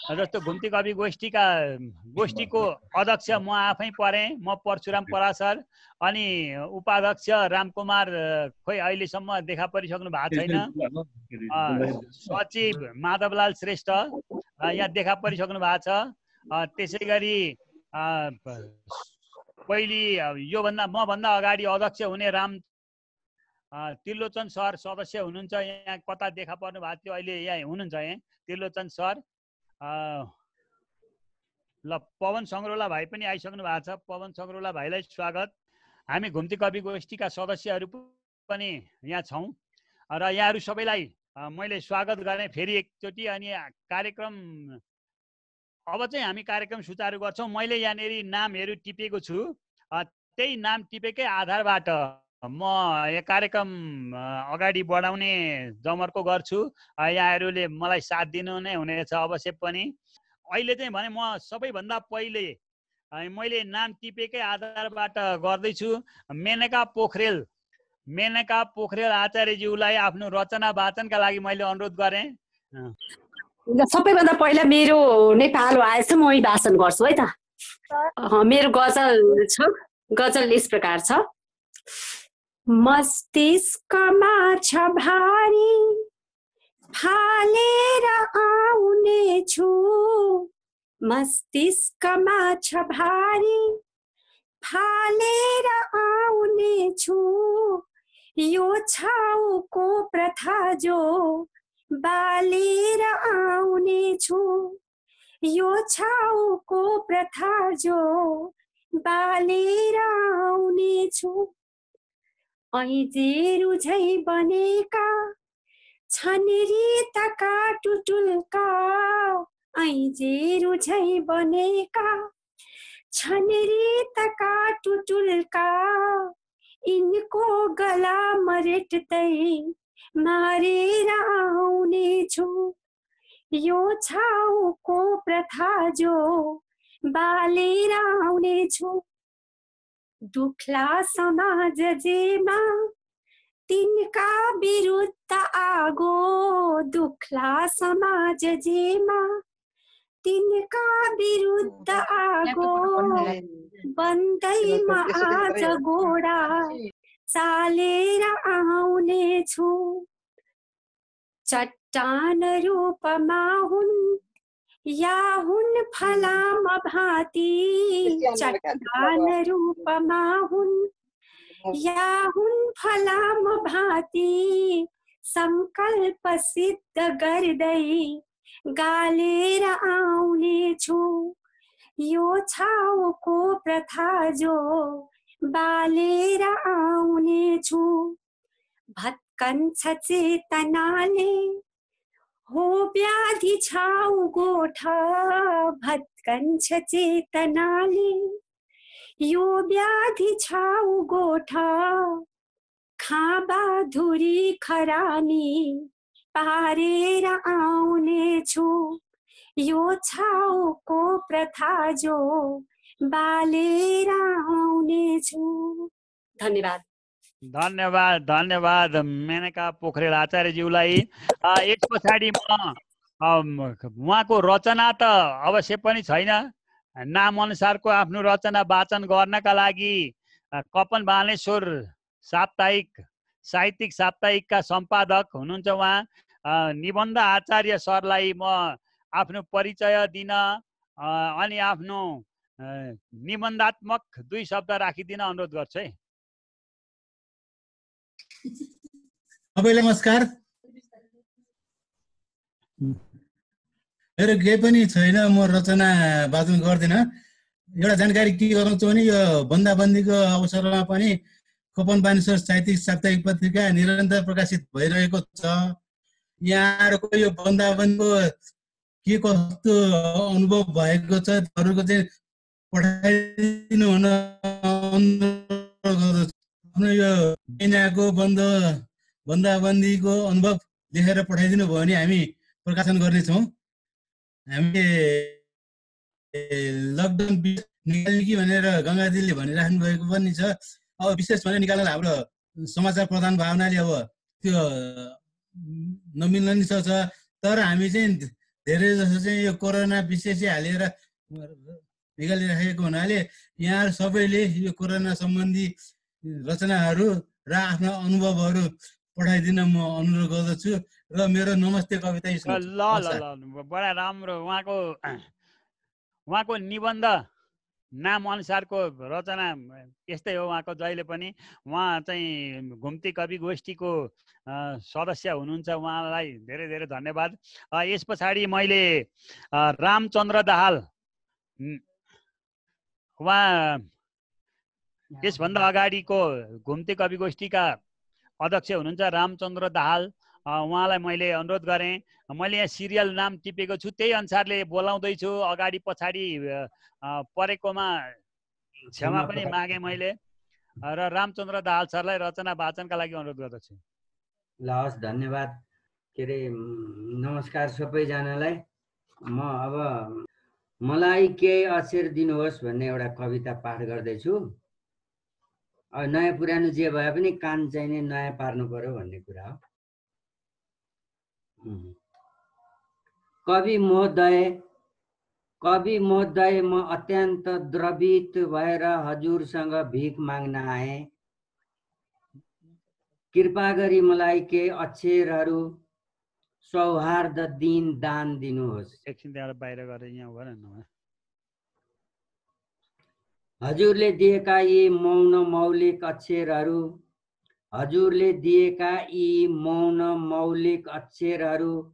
जस्तो घुम्ती कवि गोष्ठीको अध्यक्ष म आफै परेँ, म परशुराम पराशर, अनि उपाध्यक्ष रामकुमार खोइ अहिलेसम्म देखा परिसक्नु भएको छैन, सचिव माधवलाल श्रेष्ठ यहाँ देखा परिसक्नु भएको छ। त्यसै गरी पहिले मभन्दा अगाडि अध्यक्ष हुने राम त्रिलोचन सर सदस्य हुनुहुन्छ, यहाँ कता देखा पर्नु भएको थियो, अहिले यहाँ हुनुहुन्छ यहाँ त्रिलोचन सर। ल पवन सङ्ग्रौला भाइ पनि आइसक्नु भएको छ, पवन सङ्ग्रौला भाइलाई स्वागत। हामी घुम्ती कवि गोष्ठीका सदस्यहरू पनि यहाँ छौँ र यहाँहरू सबैलाई मैले स्वागत गरेँ फेरि एकचोटि। अनि कार्यक्रम अब चाहिँ हामी कार्यक्रम सुचारू गर्छौँ। मैले यहाँनिर नामहरू टिपेको छु, त्यही नाम टिपेकै आधारबाट म यो कार्यक्रम अगाडि बढाउने जमर्को गर्छु। यहाँहरूले मलाई साथ दिनु नै हुनेछ अवश्य पनि। अहिले चाहिँ भने म सबैभन्दा पहिले मैले नाम टिपेकै आधारबाट गर्दैछु। मेनका पोखरेल आचार्यज्यूलाई आफ्नो रचना वाचनका लागि मैले अनुरोध गरेँ। सबैभन्दा पहिला मेरो नेपाल आएछ, म यही भाषण गर्छु है त। मेरो गजल छ, गजल यस प्रकार छ। मस्तिष्कमा छ भारी फालेर आउने छु, मस्तिष्कमा छ भारी फालेर आउने छु, यो छाउको प्रथा जो बालेर आउने छु, यो छाउको प्रथा जो बालेर आउने छु। ऐजेरू झै बनेका छन् रीतका टुटुल्का, ऐजेरू झै बनेका छन् रीतका टुटुल्का, यिनको गला मरेट्दै मारेर आउने छु, यो छाउको प्रथा जो बालेर आउने छु। दुख्ला समाज जेमा तिनका विरुद्ध आगो, दुख्ला समाज जेमा तिनका विरुद्ध आगो, बन्दैमा आज गोडा चालेर आउने छु। चट्टान रूपमा हुन् या हुन् फलाम भाती, चट्टान रूपमा हुन् या हुन् फलाम भाती, संकल्प सिद्ध गर्दै गालेर आउने छु, यो छाउको प्रथा जो बालेर आउने छु। भत्कन्छ चेतनाले हो व्याधि छाउ गोठ, भत्कन्छ चेतनाले यो व्याधि छाउ गोठ, खाँबा धुरी खरानी पारेर आउने छु, यो छाउको प्रथा जो बालेर आउने छु। धन्यवाद। धन्यवाद धन्यवाद मेनका पोखरेल आचार्यज्यूलाई। यस पछाडि म उहाँको रचना त अवश्य पनि छैन, नाम अनुसारको आफ्नो रचना वाचन गर्नका लागि कपन बालेश्वर साहित्यिक साप्ताहिकका सम्पादक हुनुहुन्छ उहाँ। निबन्ध आचार्य सरलाई म आफ्नो परिचय दिन अनि आफ्नो निबन्धात्मक 2 शब्द राखिदिन अनुरोध गर्छु है। सबैलाई नमस्कार। मेरो केही पनि छैन, म रचना वाचन गर्दिन। एउटा जानकारी के गराउँछु भने यो बन्दाबन्दीको अवसरमा पनि कपन बानेश्वर साहित्यिक साप्ताहिक पत्रिका निरन्तर प्रकाशित भइरहेको छ। यहाँहरूको यो बन्दाबन्दीको के कस्तो अनुभव भएको छ अरूको चाहिँ पठाइदिनु हुन अनुरोध गर्दछु। यो महिनाको बन्दाबन्दीको अनुभव लेखेर पठाइदिनु भयो भने हामी प्रकाशन गर्नेछौँ। हामीले लकडाउन निकाल्ने कि भनेर गङ्गाजीले भनिराख्नु भएको पनि छ। अब विशेष भनेर निकाल्न हाम्रो समाचार प्रधान भावनाले अब त्यो नमिल्ने छ। तर हामी चाहिँ धेरै जसो चाहिँ यो कोरोना विशेषै हालेर निकालिराखेको हुनाले यहाँ सबैले यो कोरोना सम्बन्धी रचनाहरू र आफ्ना अनुभवहरू पठाइदिन म अनुरोध गर्दछु र मेरो नमस्ते कविता ल ल ल बडा राम्रो। उहाँको निबन्ध नाम अनुसारको रचना यस्तै हो उहाँको। जहिले पनि उहाँ चाहिँ घुम्ती कवि गोष्ठीको सदस्य हुनुहुन्छ। उहाँलाई धेरै धेरै धन्यवाद। यस पछाडि मैले रामचन्द्र दाहाल, उहाँ यसभन्दा अगाडिको घुम्ती कवि गोष्ठीका अध्यक्ष हुनुहुन्छ रामचन्द्र दाहाल। उहाँलाई मैले अनुरोध गरेँ। मैले यहाँ सिरियल नाम टिपेको छु, त्यही अनुसारले बोलाउँदैछु। अगाडि पछाडि परेकोमा क्षमा पनि मागेँ मैले। र रामचन्द्र दाहाल सरलाई रचना वाचनका लागि अनुरोध गर्दछु। ल हस्, धन्यवाद। के अरे नमस्कार सबैजनालाई। म अब मलाई केही अक्षर दिनुहोस् भन्ने एउटा कविता पाठ गर्दैछु। अब नयाँ पुरानो जे भए पनि कान चाहिने नयाँ पार्नु पर्यो भन्ने कुरा हो। कवि महोदय, म अत्यन्त द्रवित भएर हजुरसँग भिख माग्न आएँ। कृपा गरी मलाई केही अक्षरहरू सौहार्द दिन दान दिनुहोस्। एकछिन त्यहाँबाट बाहिर गएर यहाँ भन न। हजुरले दिएका यी मौन मौलिक अक्षरहरू, हजुरले दिएका यी मौन मौलिक अक्षरहरू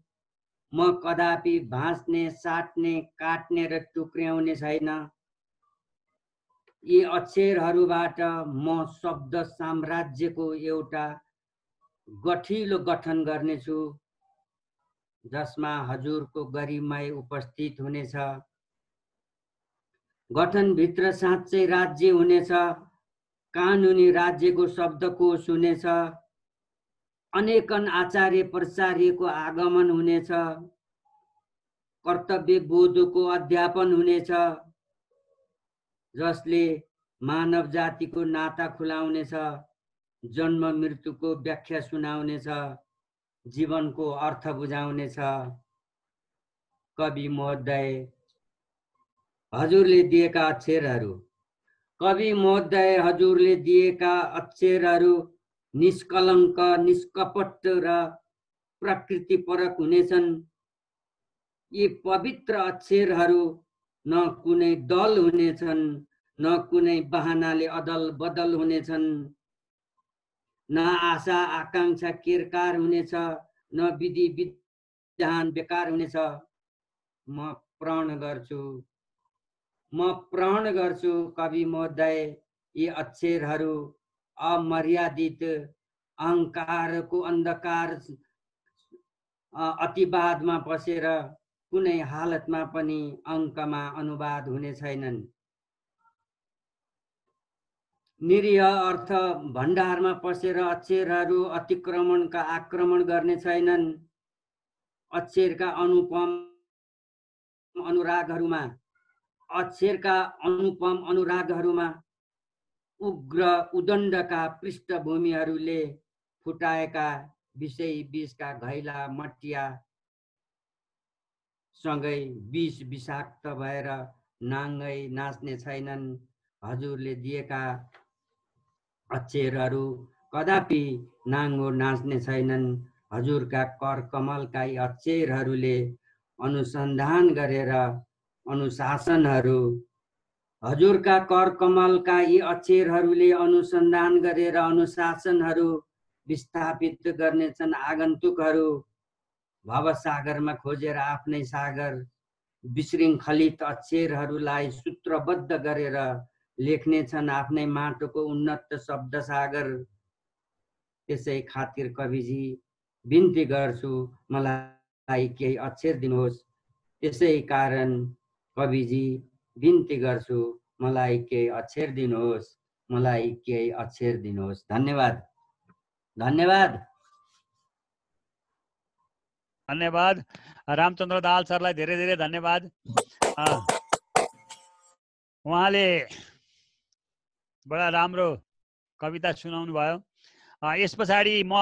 म कदापि भाँच्ने, साट्ने, काट्ने र टुक्र्याउने छैन। यी अक्षरहरूबाट म शब्द साम्राज्यको एउटा गठिलो गठन गर्नेछु, जसमा हजुरको गरिमाई उपस्थित हुनेछ। गठनभित्र साँच्चै राज्य हुनेछ। कानुनी राज्यको शब्दकोश हुनेछ। अनेकन आचार्य प्रचार्यको आगमन हुनेछ। कर्तव्य बोधको अध्यापन हुनेछ, जसले मानव जातिको नाता खुलाउनेछ, जन्म मृत्युको व्याख्या सुनाउनेछ, जीवनको अर्थ बुझाउनेछ। कवि महोदय, हजुरले दिएका अक्षरहरू, कवि महोदय, हजुरले दिएका अक्षरहरू निष्कलङ्क, निष्कपट र प्रकृतिपरक हुनेछन्। यी पवित्र अक्षरहरू न कुनै दल हुनेछन्, न कुनै बहानाले अदल बदल हुनेछन्, न आशा आकांक्षा किरकार हुनेछ, न विधि विधान बेकार हुनेछ। म प्रण गर्छु कवि महोदय, यी अक्षरहरू अमर्यादित अहङ्कारको अन्धकार अतिवादमा पसेर कुनै हालतमा पनि अङ्कमा अनुवाद हुने छैनन्। निरीह अर्थ भण्डारमा पसेर अक्षरहरू अतिक्रमणका आक्रमण गर्ने छैनन्। अक्षरका अनुपम अनुरागहरूमा उग्र उदण्डका पृष्ठभूमिहरूले फुटाएका विषय बीजका घैला मटिया सँगै विष विषाक्त भएर नाङ्गै नाच्ने छैनन्। हजुरले दिएका अक्षरहरू कदापि नाङ्गो नाच्ने छैनन्। हजुरका कर कमलका यी अक्षरहरूले अनुसन्धान गरेर अनुशासनहरू, हजुरका कर कमलका यी अक्षरहरूले अनुसन्धान गरेर अनुशासनहरू विस्थापित गर्नेछन्। आगन्तुकहरू भवसागरमा खोजेर आफ्नै सागर, विशृङ्खलित अक्षरहरूलाई सूत्रबद्ध गरेर लेख्नेछन् आफ्नै माटोको उन्नत शब्द सागर। त्यसै खातिर कविजी बिन्ती गर्छु, मलाई केही अक्षर दिनुहोस्। त्यसै कारण कविजी बिन्ती गर्छु, मलाई केही अक्षर दिनुहोस्, मलाई केही अक्षर दिनुहोस्। धन्यवाद। धन्यवाद। धन्यवाद रामचन्द्र दाहाल सरलाई धेरै धेरै धन्यवाद। उहाँले बडा राम्रो कविता सुनाउनु भयो। यस पछाडि म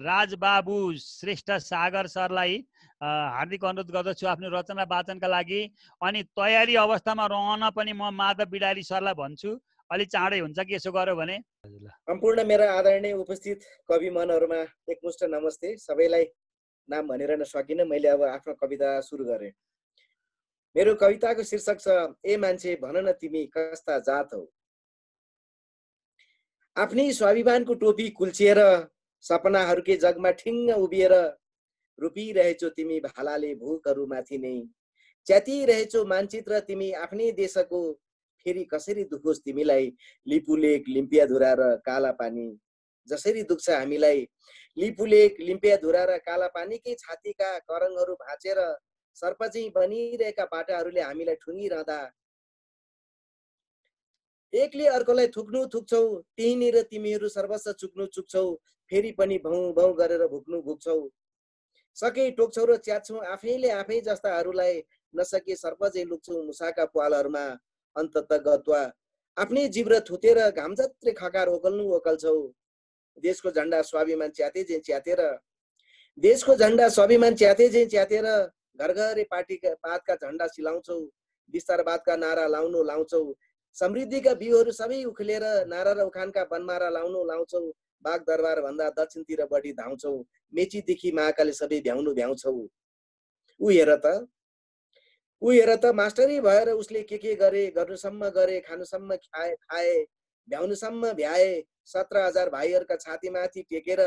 राजबाबु श्रेष्ठ सागर सरलाई हार्दिक अनुरोध गर्दछु आफ्नो रचना वाचनका लागि। अनि तयारी अवस्थामा रहन पनि म माधव बिडारी सरलाई भन्छु, अलि चाँडै हुन्छ कि यसो गर्यो भने। सम्पूर्ण मेरा आदरणीय उपस्थित कवि मनहरूमा एकमुष्ट नमस्ते। सबैलाई नाम भनिरहन सकिनँ, मैले अब आफ्नो कविता सुरु गरेँ। मेरो कविताको शीर्षक छ ए मान्छे भन न तिमी कस्ता जात हौ। आफ्नै स्वाभिमानको टोपी कुल्चिएर सपनाहरूकै जगमा ठिङ्ग उभिएर रोपिरहेछौ तिमी भालाले भोकहरू माथि नै। च्यातिरहेछौ मानचित्र तिमी आफ्नै देशको, फेरि कसरी दुखोस् तिमीलाई लिपुलेक लिम्पियाधुरा र काला पानी। जसरी दुख्छ हामीलाई लिपुलेक लिम्पियाधुरा र काला पानीकै छातीका करङहरू भाँचेर सर्पझैँ बनिरहेका बाटाहरूले हामीलाई ठुङ्गिरहँदा एकले अर्कोलाई थुक्नु थुक्छौ, त्यहीँनिर तिमीहरू सर्वस्व चुक्नु चुक्छौ, फेरि पनि भौँ भौँ गरेर भुक्नु भुक्छौ। सके टोक्छौ र च्यात्छौ आफैले आफै जस्ताहरूलाई, नसके सर्पझैँ लुक्छौ मुसाका पालहरूमा। अन्तत गत्वा आफ्नै जिब्र थुतेर घाम जत्रै खकार ओकल्नु ओकल्छौ। देशको झन्डा स्वाभिमान च्याते झैँ च्यातेर, देशको झन्डा स्वाभिमान च्याते झैँ च्यातेर घर घरै पातका झन्डा सिलाउँछौ। विस्तारवादका नारा लाउनु लाउँछौ, समृद्धिका बिउहरू सबै उखेलेर नारा र उखानका बनमारा लाउनु लाउँछौ। बाघ दरबार भन्दा दक्षिणतिर बढी धाउँछौ, मेचीदेखि महाकाले सबै भ्याउनु भ्याउँछौ। ऊ हेर त मास्टरी भएर उसले के गरे, गर्नुसम्म गरे, खानुसम्म खाए, भ्याउनुसम्म भ्याए। 17,000 भाइहरूका छातीमाथि टेकेर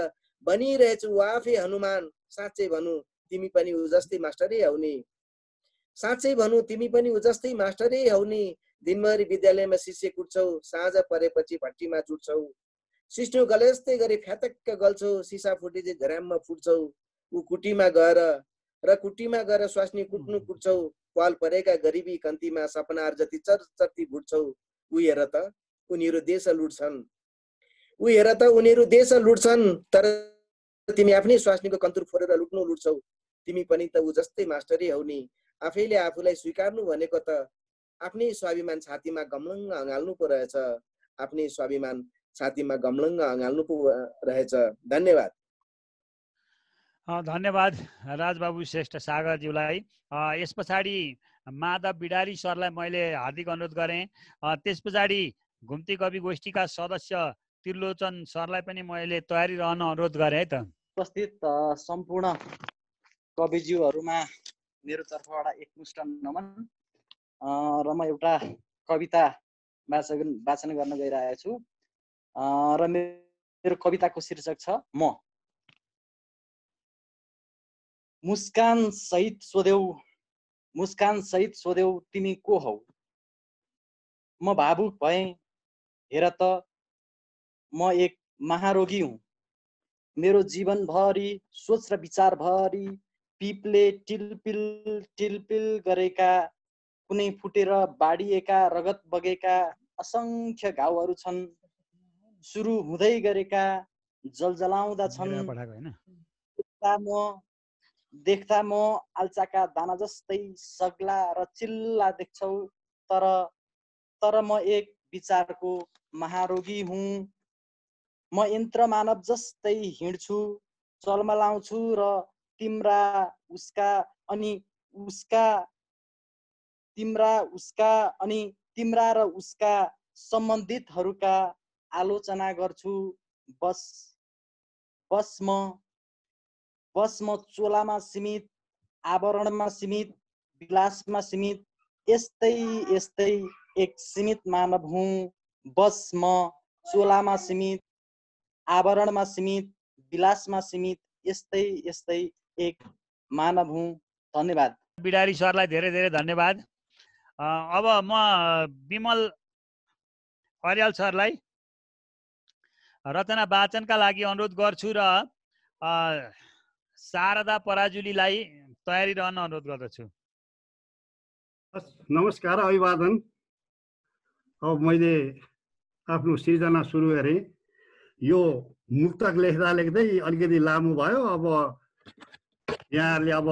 बनिरहेछु आफै हनुमान। साँच्चै भनु तिमी पनि ऊ जस्तै मास्टरै हौ नि, साँच्चै भनु तिमी पनि ऊ जस्तै मास्टरै हौ नि। दिनभरि विद्यालयमा शिष्य कुट्छौ, साँझ परेपछि भट्टीमा जुट्छौ। सिस्नो गलेजस्तै गरी फ्यातक्क गल्छौ, सिसा फुटी चाहिँ घराममा फुट्छौ। ऊ कुटीमा गएर स्वास्नी कुट्नु कुट्छौ, पाल परेका गरिबी कन्तीमा सपनाहरू जति चरचर्ती भुट्छौ। ऊ हेर त उनीहरू देश लुट्छन्, तर तिमी आफ्नै स्वास्नीको कन्तुर फोरेर लुट्नु लुट्छौ। तिमी पनि त ऊ जस्तै मास्टरै हौ नि। आफैले आफूलाई स्वीकार्नु भनेको त आफ्नै स्वाभिमान छातीमा गमलङ्ग अँगाल्नु पो रहेछ, आफ्नै स्वाभिमान छातीमा गमलङ्ग अँगाल्नु पो रहेछ। धन्यवाद। धन्यवाद राजबाबु श्रेष्ठ सागरज्यूलाई। यस पछाडि माधव बिडारी सरलाई मैले हार्दिक अनुरोध गरेँ। त्यस पछाडि घुम्ती कवि गोष्ठीका सदस्य त्रिलोचन सरलाई पनि मैले तयारी रहन अनुरोध गरेँ है त। उपस्थित सम्पूर्ण कविज्यूहरूमा मेरो तर्फबाट एकमुष्ट नमन। र म एउटा कविता वाचन गर्न गइरहेको छु र मेरो कविताको शीर्षक छ म। मुस्कान सहित सोध्यौ तिमी को हौ। म भावुक भएँ, हेर त म एक महारोगी हुँ। मेरो जीवनभरि सोच र विचारभरि पिपले टिलपिल गरेका, कुनै फुटेर बाडिएका, रगत बगेका असंख्य घाउहरू छन्। सुरु हुँदै गरेका जलजलाउँदा छन्। देख्दा म आल्चाका दाना जस्तै सग्ला र चिल्ला देख्छौ, तर म एक विचारको महारोगी हुँ। म यन्त्र मानव जस्तै हिँड्छु, चलमलाउँछु र तिम्रा उसका र उसका सम्बन्धितहरूका आलोचना गर्छु। बस म चोलामा सीमित, आवरणमा सीमित, विलासमा सीमित, यस्तै एक सीमित मानव हुँ। बस म चोलामा सीमित, आवरणमा सीमित, विलासमा सीमित, यस्तै एक मानव हुँ। धन्यवाद। बिडारी सरलाई धेरै धेरै धन्यवाद। अब म विमल अर्याल सरलाई रचना वाचनका लागि अनुरोध गर्छु र शारदा पराजुलीलाई तयारी रहन अनुरोध गर्दछु। नमस्कार, अभिवादन। अब मैले आफ्नो सृजना सुरु गरेँ। यो मुक्तक लेख्दै अलिकति लामो भयो। अब यहाँहरूले अब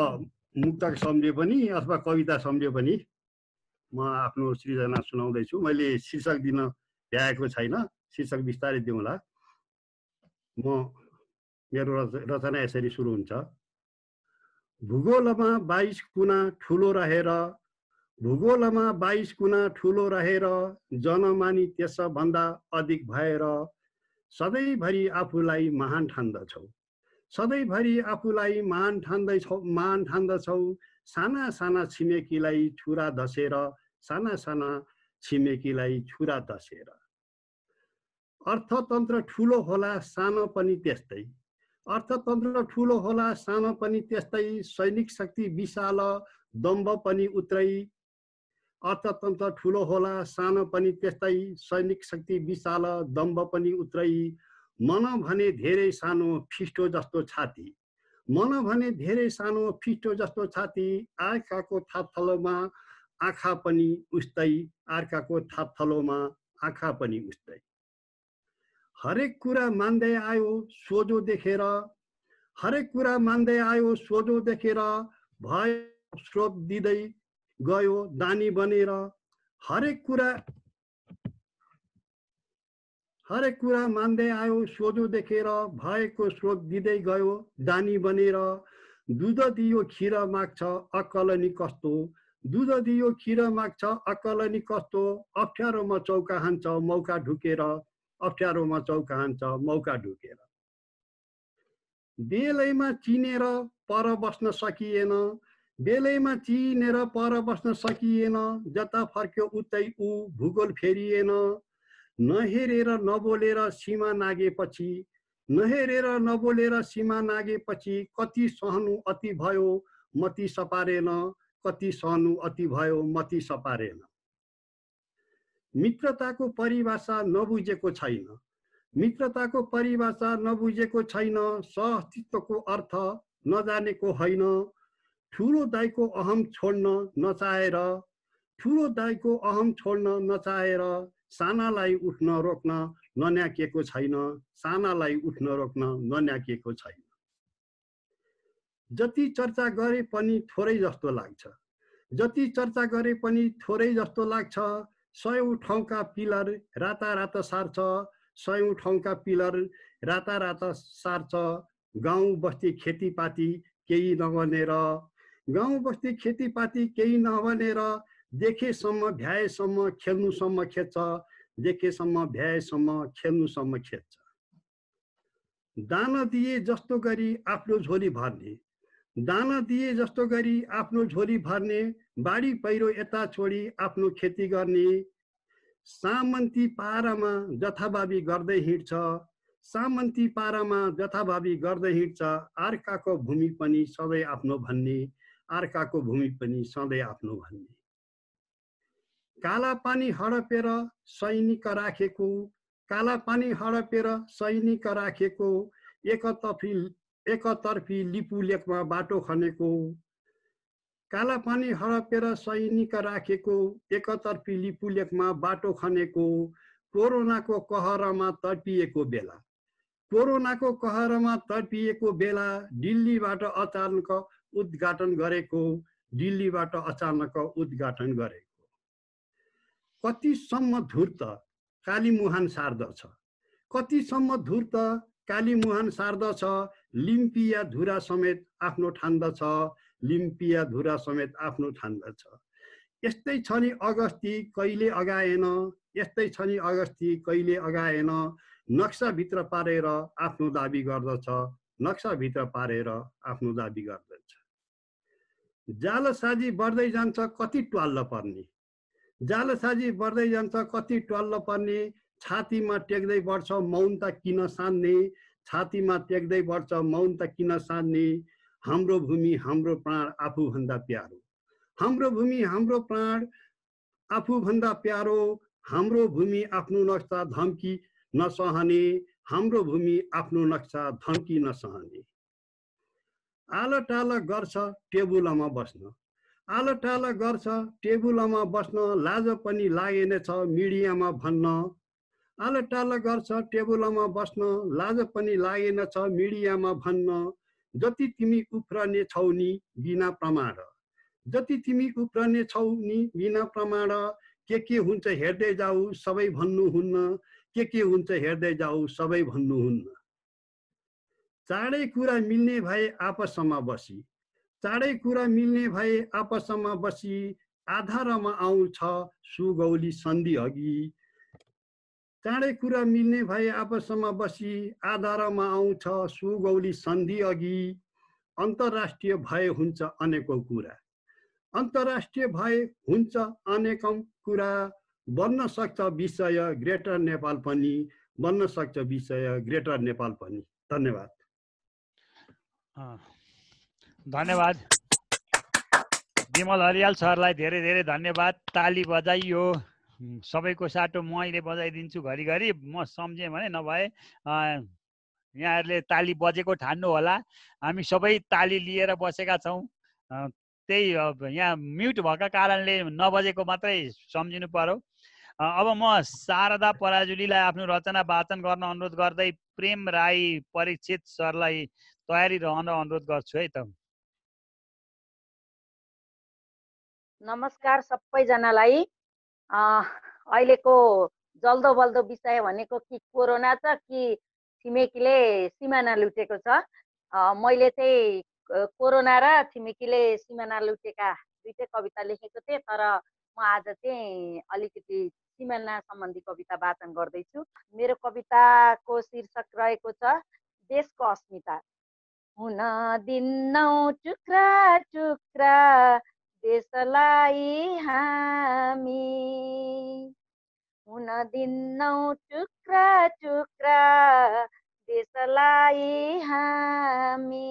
मुक्तक सम्झे पनि अथवा कविता सम्झे पनि म आफ्नो सृजना सुनाउँदैछु। मैले शीर्षक दिन भ्याएको छैन, शीर्षक बिस्तारै दिउँला। मेरो रचना यसरी सुरु हुन्छ। भूगोलमा 22 गुणा ठुलो रहेर भूगोलमा 22 गुणा ठुलो रहेर जनमानी त्यसभन्दा अधिक भएर सधैँभरि आफूलाई महान ठान्दछौ सधैँभरि आफूलाई महान ठान्दछौ साना साना छिमेकीलाई छुरा धसेर साना साना छिमेकीलाई छुरा धसेर अर्थतन्त्र ठुलो होला सानो पनि त्यस्तै अर्थतन्त्र ठुलो होला सानो पनि त्यस्तै सैनिक शक्ति विशाल दम्भ पनि उत्रै अर्थतन्त्र ठुलो होला सानो पनि त्यस्तै सैनिक शक्ति विशाल दम्भ पनि उत्रै मन भने धेरै सानो फिस्टो जस्तो छाती मन भने धेरै सानो फिस्टो जस्तो छाती अर्काको थापथलोमा आँखा पनि उस्तै अर्काको थापथलोमा आँखा पनि उस्तै हरेक कुरा मान्दै आयो सोझो देखेर हरेक कुरा मान्दै आयो सोझो देखेर भय स्रोत दिँदै गयो दानी बनेर हरेक कुरा मान्दै आयो सोझो देखेर भएको स्रोत दिँदै गयो दानी बनेर दुध दियो खिर माग्छ अक्कल नि कस्तो दुध दियो खिर माग्छ अक्कल नि कस्तो अप्ठ्यारोमा चौका हान्छ मौका ढुकेर अप्ठ्यारोमा चौका हान्छ मौका ढुकेर बेलैमा चिनेर पर बस्न सकिएन बेलैमा चिनेर पर बस्न सकिएन जता फर्क्यो उतै ऊ भूगोल फेरिएन नहेरेर नबोलेर सीमा नागेपछि नहेरेर नबोलेर सीमा नागेपछि कति सहनु अति भयो मति सपारेन कति सहनु अति भयो मति सपारेन मित्रताको परिभाषा नबुझेको छैन मित्रताको परिभाषा नबुझेको छैन सहअस्तित्वको अर्थ नजानेको होइन ठुलो दाइको अहम छोड्न नचाहेर ठुलो दाइको अहम छोड्न नचाहेर सानालाई उठ्न रोक्न नन्याकेको छैन सानालाई उठ्न रोक्न नन्याकेको छैन जति चर्चा गरे पनि थोरै जस्तो लाग्छ जति चर्चा गरे पनि थोरै जस्तो लाग्छ सयौं ठाउँका पिलर रातारात सार्छ सयौं ठाउँका पिलर रातारात सार्छ गाउँ बस्ती खेतीपाती केही नबनेर गाउँ बस्ती खेतीपाती केही नबनेर देखेसम्म भ्याएसम्म खेल्नुसम्म खेच्छ देखेसम्म भ्याएसम्म खेल्नुसम्म खेच्छ दान दिए जस्तो गरी आफ्नो झोली भर्ने दान दिए जस्तो गरी आफ्नो झोली भर्ने बाढी पहिरो यता छोडी आफ्नो खेती गर्ने सामन्ती पारामा जथाभावी गर्दै हिँड्छ सामन्ती पारामा जथाभावी गर्दै हिँड्छ अर्काको भूमि पनि सधैँ आफ्नो भन्ने अर्काको भूमि पनि सधैँ आफ्नो भन्ने काला पानी हडपेर सैनिक राखेको काला पानी हडपेर सैनिक राखेको एकतर्फी लिपु लेकमा बाटो खनेको काला पानी हडपेर सैनिक राखेको एकतर्फी लिपु लेकमा बाटो खनेको कोरोनाको कहरमा तडपिएको बेला कोरोनाको कहरमा तडपिएको बेला दिल्लीबाट अचानक उद्घाटन गरेको दिल्लीबाट अचानक उद्घाटन गरेको कतिसम्म धूर्त कालीमुहान सार्दछ कतिसम्म धूर्त कालीमुहान सार्दछ लिम्पिया धुरा समेत आफ्नो ठान्दछ लिम्पिया धुरा समेत आफ्नो ठान्दछ यस्तै छ नि अगस्ती कहिले अगाएन यस्तै छ नि अगस्ती कहिले अगाएन नक्साभित्र पारेर आफ्नो दाबी गर्दछ नक्साभित्र पारेर आफ्नो दाबी गर्दछ जालसाजी बढ्दै जान्छ कति ट्वाल्ल पर्ने जालसाजी बढ्दै जान्छ कति ट्वाल्ल पर्ने छातीमा टेक्दै बढ्छ मौनता किन सान्ने छातीमा टेक्दै बढ्छ मौनता किन सान्ने हाम्रो भूमि हाम्रो प्राण आफूभन्दा प्यारो हाम्रो भूमि हाम्रो प्राण आफूभन्दा प्यारो हाम्रो भूमि आफ्नो नक्सा धम्की नसहने हाम्रो भूमि आफ्नो नक्सा धम्की नसहने आलटाल गर्छ टेबुलमा बस्न आलटाल गर्छ टेबुलमा बस्न लाज पनि लागेनछ मिडियामा भन्न आलटाल गर्छ टेबुलमा बस्न लाज पनि लागेनछ मिडियामा भन्न जति तिमी उफ्रने छौ नि बिना प्रमाण जति तिमी उफ्रने छौ नि बिना प्रमाण के हुन्छ हेर्दै जाऊ सबै भन्नुहुन्न के हुन्छ हेर्दै जाऊ सबै भन्नुहुन्न चाँडै कुरा मिल्ने भए आपसमा बसी चाँडै कुरा मिल्ने भए आपसमा बसी आधारमा आउँछ सुगौली सन्धि अघि। चाँडै कुरा मिल्ने भए आपसमा बसी आधारमा आउँछ सुगौली सन्धि अघि। अन्तर्राष्ट्रिय भए हुन्छ अनेकौँ कुरा, अन्तर्राष्ट्रिय भए हुन्छ अनेकौँ कुरा। बन्न सक्छ विषय ग्रेटर नेपाल पनि, बन्न सक्छ विषय ग्रेटर नेपाल पनि। धन्यवाद। धन्यवाद विमल हरियाल सरलाई धेरै धेरै धन्यवाद। ताली बजाइयो। सबैको साटो म अहिले बजाइदिन्छु घरिघरि, म सम्झेँ भने, नभए यहाँहरूले ताली बजेको ठान्नु होला। हामी सबै ताली लिएर बसेका छौँ, त्यही यहाँ म्युट भएका कारणले नबजेको मात्रै सम्झिनु पर्यो। अब म शारदा पराजुलीलाई आफ्नो रचना वाचन गर्न अनुरोध गर्दै प्रेम राई परीक्षित सरलाई तयारी रहन अनुरोध गर्छु है त। नमस्कार सबैजनालाई। अहिलेको जल्दो बल्दो विषय भनेको कि कोरोना छ कि छिमेकीले सिमाना लुटेको छ। मैले चाहिँ कोरोना र छिमेकीले सिमाना लुटेका दुईटै कविता लेखेको थिएँ, तर म आज चाहिँ अलिकति सिमाना सम्बन्धी कविता वाचन गर्दैछु। मेरो कविताको शीर्षक रहेको छ देशको अस्मिता। हुन दिन्नौ टुक्रा टुक्रा देशलाई हामी, हुन दिन्नौ टुक्रा टुक्रा देशलाई हामी।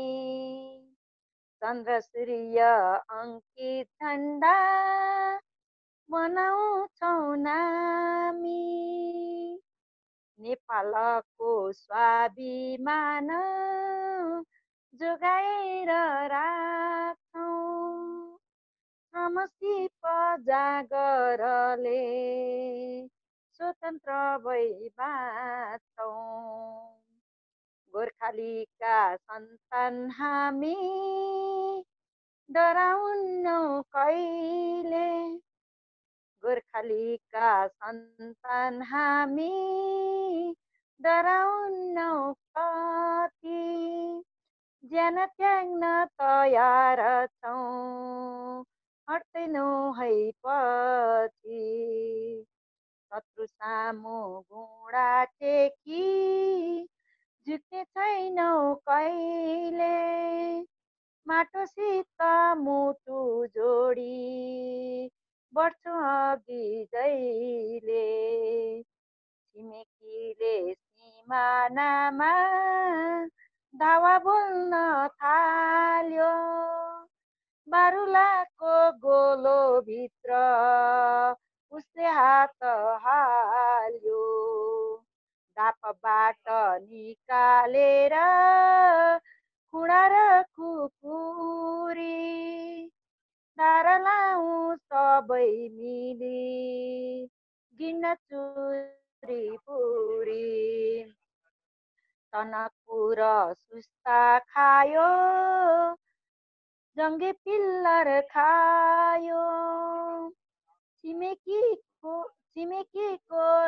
चन्द्र सूर्य अङ्कित झन्डा बनाउँछौँ नामी, नेपालको स्वाभिमान जोगाएर राख्छौँ। श्रमसिप जागरले स्वतन्त्र भई बाँच्छौँ। गोर्खालीका सन्तान हामी डराउन्नौ कहिले, गोर्खालीका सन्तान हामी डराउन्नौ कति। ज्यान त्याग्न तयार छौँ हट्दैनौ है पछि, शत्रु सामु घुँडा टेकी झुक्ने छैनौ कहिले। माटोसित मुटु जोडी बढ्छौँ अघि जहिले, छिमेकीले सिमानामा दावा बोल्न थाल्यो। बारुलाको गोलो भित्र उसले हात हाल्यो। दापबाट निकालेर खुडा र खुकुरी, धार लाउँ सबै मिली गिन्न चुरी पुरी। तनकपुर सुस्ता खायो जङ्गे पिल्लर खायो, छिमेकीको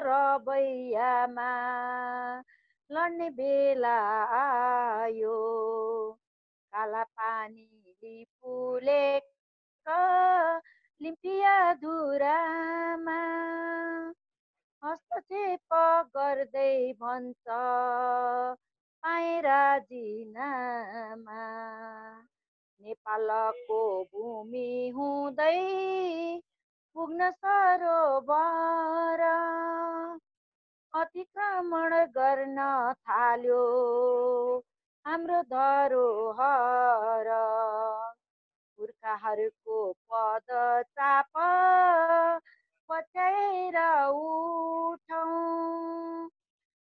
रवैयामा लड्ने बेला आयो। काला पानी लिपुलेक लिम्पिया धुरामा, हस्तक्षेप गर्दै भन्छ पाए राजीनामा। नेपालको भूमि हुँदै पुग्न सरोवर, अतिक्रमण गर्न थाल्यो हाम्रो धरोहर। पुर्खाहरूको पदचाप पछ्याएर उठौँ,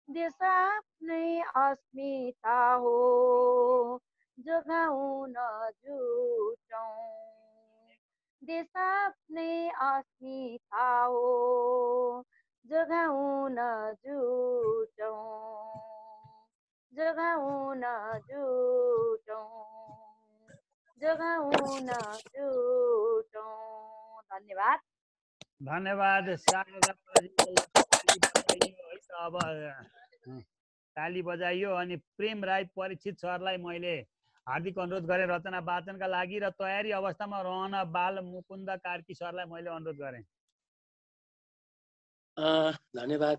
देश आफ्नै अस्मिता हो जोगाउन जुटौँ। देश आफ्नै अस्मिता हो जोगाउन जुटौँ, जोगाउन जुटौँ, जोगाउन जुटौँ। धन्यवाद। धन्यवाद शारदा पराजुलीलाई। अब ताली बजाइयो। अनि प्रेम राई परीक्षित सरलाई मैले हार्दिक अनुरोध गरेँ रचना वाचनका लागि र तयारी अवस्थामा रहन बाल मुकुन्द कार्की सरलाई मैले अनुरोध गरेँ। धन्यवाद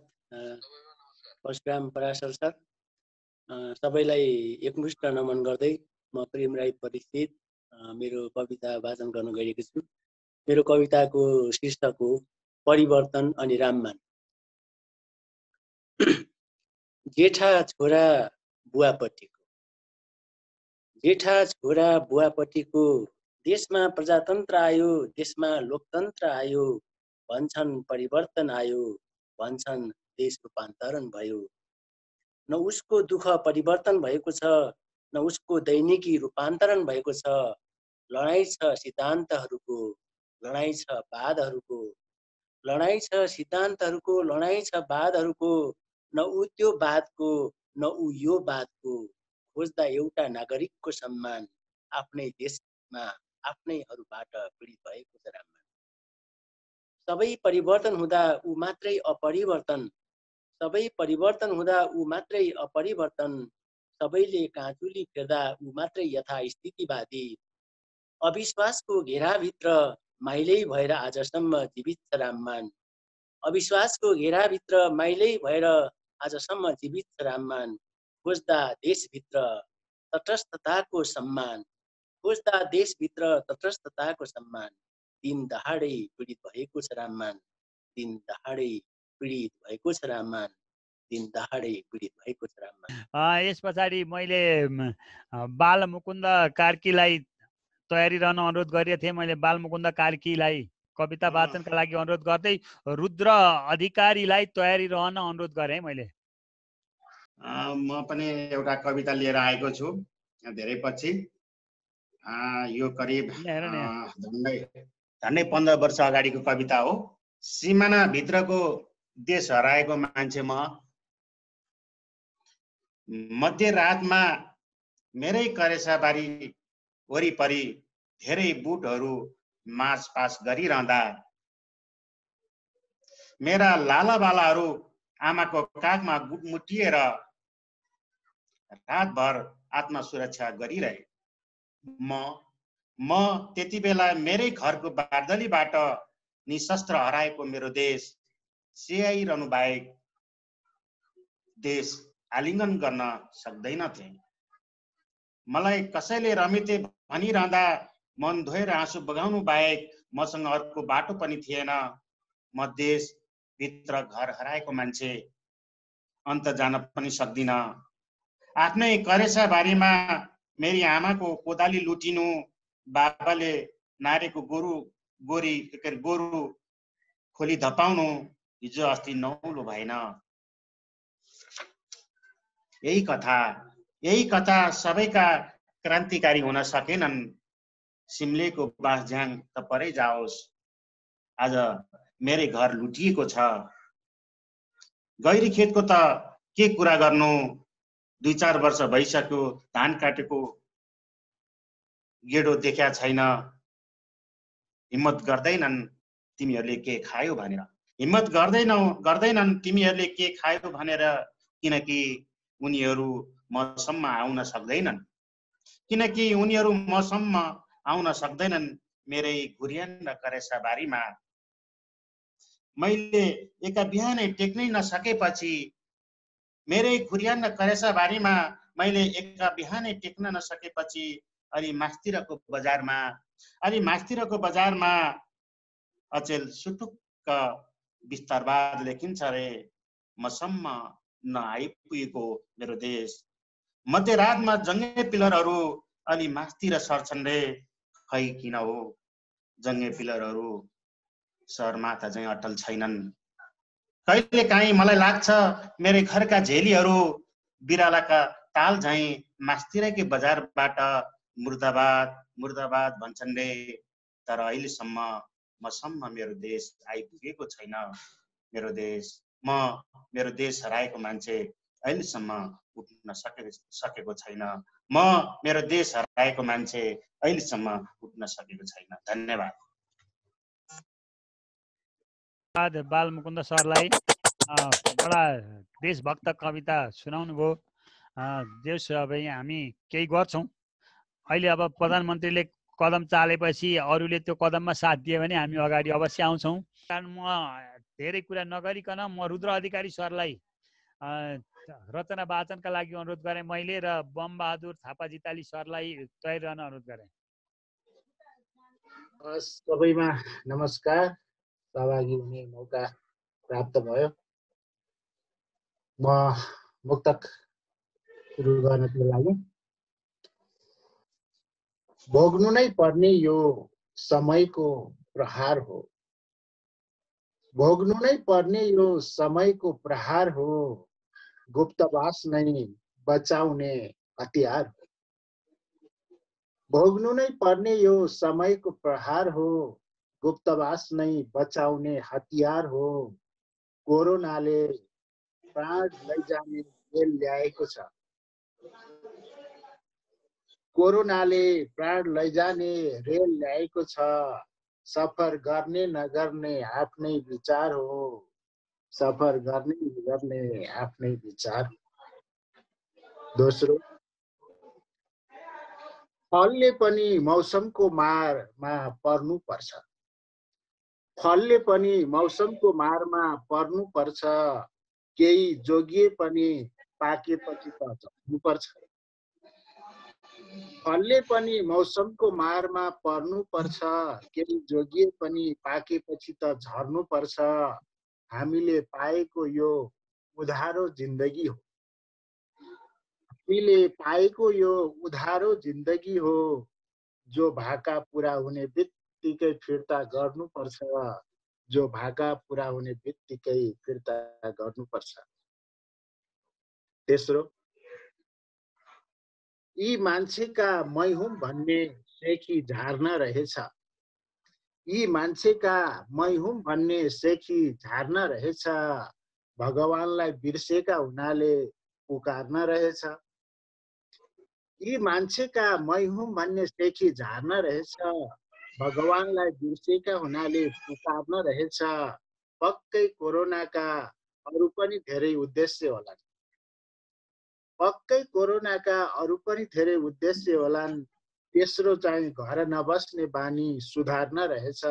परशुराम पराशर सर। सबैलाई एकमुष्ट नमन गर्दै म प्रेम राई परिचित मेरो कविता वाचन गर्न गएको छु। मेरो कविताको शीर्षक हो परिवर्तन अनि राममान। जेठा छोरा बुवापट्टिको देशमा प्रजातन्त्र आयो, देशमा लोकतन्त्र आयो, भन्छन् परिवर्तन आयो, भन्छन् देश रूपान्तरण भयो। न उसको दुःख परिवर्तन भएको छ, न उसको दैनिकी रूपान्तरण भएको छ। लडाईँ छ सिद्धान्तहरूको, लडाईँ छ वादहरूको, लडाईँ छ सिद्धान्तहरूको, लडाईँ छ वादहरूको। न ऊ त्यो वादको, न ऊ यो वादको, खोज्दा एउटा नागरिकको सम्मान, आफ्नै देशमा आफ्नैहरूबाट पीडित भएको छ राममान। सबै परिवर्तन हुँदा ऊ मात्रै अपरिवर्तन, सबै परिवर्तन हुँदा ऊ मात्रै अपरिवर्तन, सबैले काँचुली फेर्दा ऊ मात्रै यथास्थितिवादी। अविश्वासको घेराभित्र माइलै भएर आजसम्म जीवित छ राममान। अविश्वासको घेराभित्र माइलै भएर आजसम्म जीवित छ राममान। खोज्दा देशभित्र तटस्थताको सम्मान, खोज्दा देशभित्र तटस्थताको सम्मान, दिन दहाडै पीडित भएको छ राममान, दिन दहाडै पीडित भएको छ राममान, दिन दहाडै पीडित भएको छ राममान। यस पछाडि मैले बाल मुकुन्द कार्कीलाई तयारी रहन अनुरोध गरेको थिएँ। मैले बाल मुकुन्द कार्कीलाई कविता वाचनका लागि अनुरोध गर्दै रुद्र अधिकारीलाई तयारी रहन अनुरोध गरेँ मैले। म पनि एउटा कविता लिएर आएको छु धेरै पछि। यो करिब झन्डै 15 वर्ष अगाडिको कविता हो। सिमाना भित्रको देश हराएको मान्छे म, मध्यरातमा मेरै करेसाबारी वरिपरि धेरै बुटहरू मासपास गरिरहँदा मेरा लालाबालाहरू आमाको काखमा मुटिएर रातभर आत्मसुरक्षा गरिरहे। म त्यति बेला मेरै घरको बार्दलीबाट निशस्त्र हराएको मेरो देश स्याहाइरहनु बाहेक देश आलिङ्गन गर्न सक्दैनथे। मलाई कसैले रमिते भनिरहँदा मन धोएर आँसु बगाउनु बाहेक मसँग अर्को बाटो पनि थिएन। म देशभित्र घर हराएको मान्छे, अन्त जान पनि सक्दिन। आफ्नै करेसा बारीमा मेरी आमाको कोदाली लुटिनु, बाबाले नारेको गोरु खोली धपाउनु हिजो अस्ति नौलो भएन। यही कथा सबैका क्रान्तिकारी हुन सकेनन्। सिमलेको बाँसझ्याङ त परै जाओस्, आज मेरै घर लुटिएको छ। गैरी खेतको त के कुरा गर्नु, 2-4 वर्ष भइसक्यो धान काटेको गेडो देख्या छैन। हिम्मत गर्दैनन् तिमीहरूले के खायो भनेर, हिम्मत गर्दैनन् तिमीहरूले के खायो भनेर, किनकि उनीहरू मसम्म आउन सक्दैनन्, किनकि उनीहरू मसम्म आउन सक्दैनन्। मेरै घुर्यान करेसा बारीमा मैले एका बिहानै टेक्नै नसकेपछि, मेरै घुर्यान करेसा बारीमा मैले एका बिहानै टेक्न नसकेपछि, अलि मास्तिरको बजारमा अचेल सुटुक्क बिस्तारबाद लेखिन्छ रे, मसम्म नआइपुगेको मेरो देश। मध्यरातमा जङ्गे पिलरहरू अलि मास्तिर सर्छन् रे, खै किन हो जङ्गे पिलरहरू सहरमाथा चाहिँ अटल छैनन्। कहिले काहीँ मलाई लाग्छ मेरै घरका झेलीहरू बिरालाका ताल झैँ मास्तिरकै बजारबाट मुर्दाबाद मुर्दाबाद भन्छन् रे, तर अहिलेसम्म मसम्म मेरो देश आइपुगेको छैन। मेरो देश हराएको मान्छे अहिलेसम्म उठ्न सकेको छैन। मेरो देश हराएको मान्छे अहिलेसम्म उठ्न सकेको छैन। धन्यवाद। बाल मुकुन्द सरलाई बडा देशभक्त कविता सुनाउनु भयो। देश अब हामी केही गर्छौँ। अहिले अब प्रधानमन्त्रीले कदम चालेपछि अरूले त्यो कदममा साथ दियो भने हामी अगाडि अवश्य आउँछौँ। कारण म धेरै कुरा नगरिकन म रुद्र अधिकारी सरलाई रचना वाचनका लागि अनुरोध गरेँ मैले, र बमबहादुर थापा जिताली सरलाई तयार रहन अनुरोध गरेँ। सबैमा नमस्कार। सहभागी हुने मौका प्राप्त भयो। म मुक्तक सुरु गर्नको लागि। भोग्नु नै पर्ने यो समयको प्रहार हो, भोग्नु नै पर्ने यो समयको प्रहार हो, गुप्तवास नै बचाउने हतियार हो। भोग्नु नै पर्ने यो समयको प्रहार हो, गुप्तवास नै बचाउने हतियार हो। कोरोनाले प्राण लैजाने रेल ल्याएको छ, कोरोनाले प्राण लैजाने रेल ल्याएको छ। सफर गर्ने नगर्ने आफ्नै विचार हो, सफर गर्ने नगर्ने आफ्नै विचार। दोस्रो, फलले पनि मौसमको मारमा पर्नु पर्छ, फलले पनि मौसमको मारमा पर्नु पर्छ। केही जोगिए पनि पाकेपछि त झर्नु पर्छ, फलले पनि मौसमको मारमा पर्नु पर्छ। केही जोगिए पनि पाकेपछि त झर्नु पर्छ। हामीले पाएको यो उधारो जिन्दगी हो, हामीले पाएको यो उधारो जिन्दगी हो। जो भाका पुरा हुने बित्तिकै फिर्ता गर्नुपर्छ, जो भाका पुरा हुने बित्तिकै फिर्ता गर्नुपर्छ। तेस्रो, यी मान्छेका मै हुँ भन्ने सेखी झार्न रहेछ, यी मान्छेका मै हुँ भन्ने सेखी झार्न रहेछ। भगवानलाई बिर्सेका हुनाले पुकार्न रहेछ, यी मान्छेका मै हुँ भन्ने सेखी झार्न रहेछ। भगवानलाई बिर्सेका हुनाले पुकार्न रहेछ। पक्कै कोरोनाका अरू पनि धेरै उद्देश्य होलान्, पक्कै कोरोनाका अरू पनि धेरै उद्देश्य होलान्। तेस्रो चाहिँ घर नबस्ने बानी सुधार्न रहेछ,